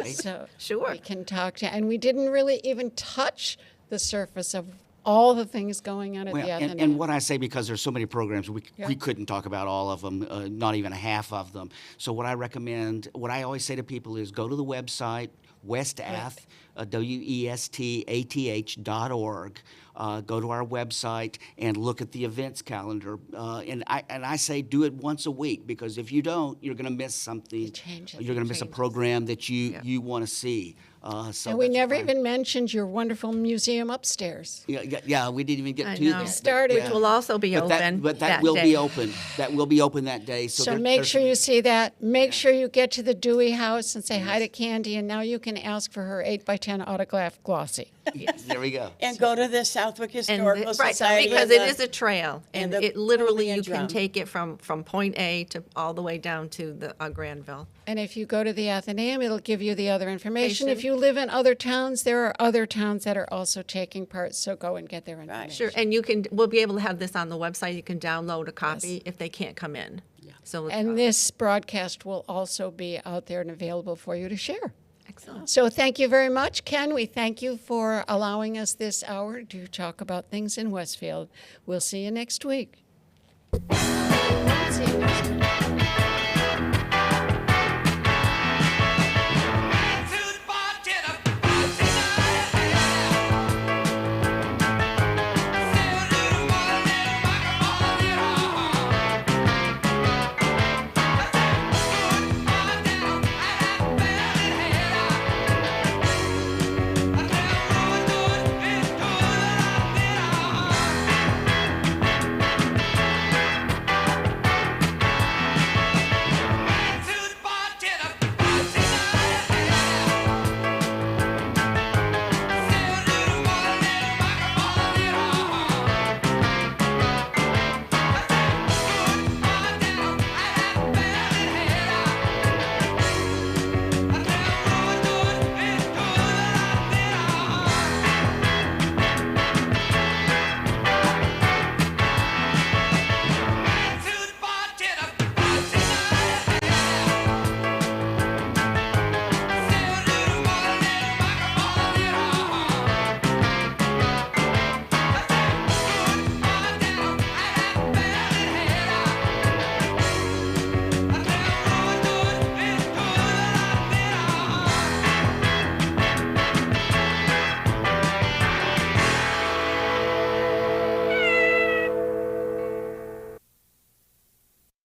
So sure, we can talk to, and we didn't really even touch the surface of all the things going on at the Athenaeum. And what I say, because there's so many programs, we couldn't talk about all of them, not even a half of them. So what I recommend, what I always say to people is go to the website, Westath, WESTATH.org. Go to our website and look at the events calendar. And I say do it once a week, because if you don't, you're going to miss something. You're going to miss a program that you want to see. So and we never even mentioned your wonderful museum upstairs. Yeah, we didn't even get to that. Started. Which will also be open. But that will be open. That will be open that day. So make sure you see that. Make sure you get to the Dewey House and say hi to Candy, and now you can ask for her 8x10 autographed glossy. Yes, there we go. And go to the Southwick Historical Right, Society. because it is a trail, and it literally, you drum. can take it from point A to all the way down to the Granville. And if you go to the Athenaeum, it'll give you the other information. If you live in other towns, there are other towns that are also taking part, so go and get their information. Sure, and we'll be able to have this on the website. You can download a copy if they can't come in. Yeah. So and this broadcast will also be out there and available for you to share. Excellent. So thank you very much, Ken. We thank you for allowing us this hour to talk about things in Westfield. We'll see you next week. See you next week.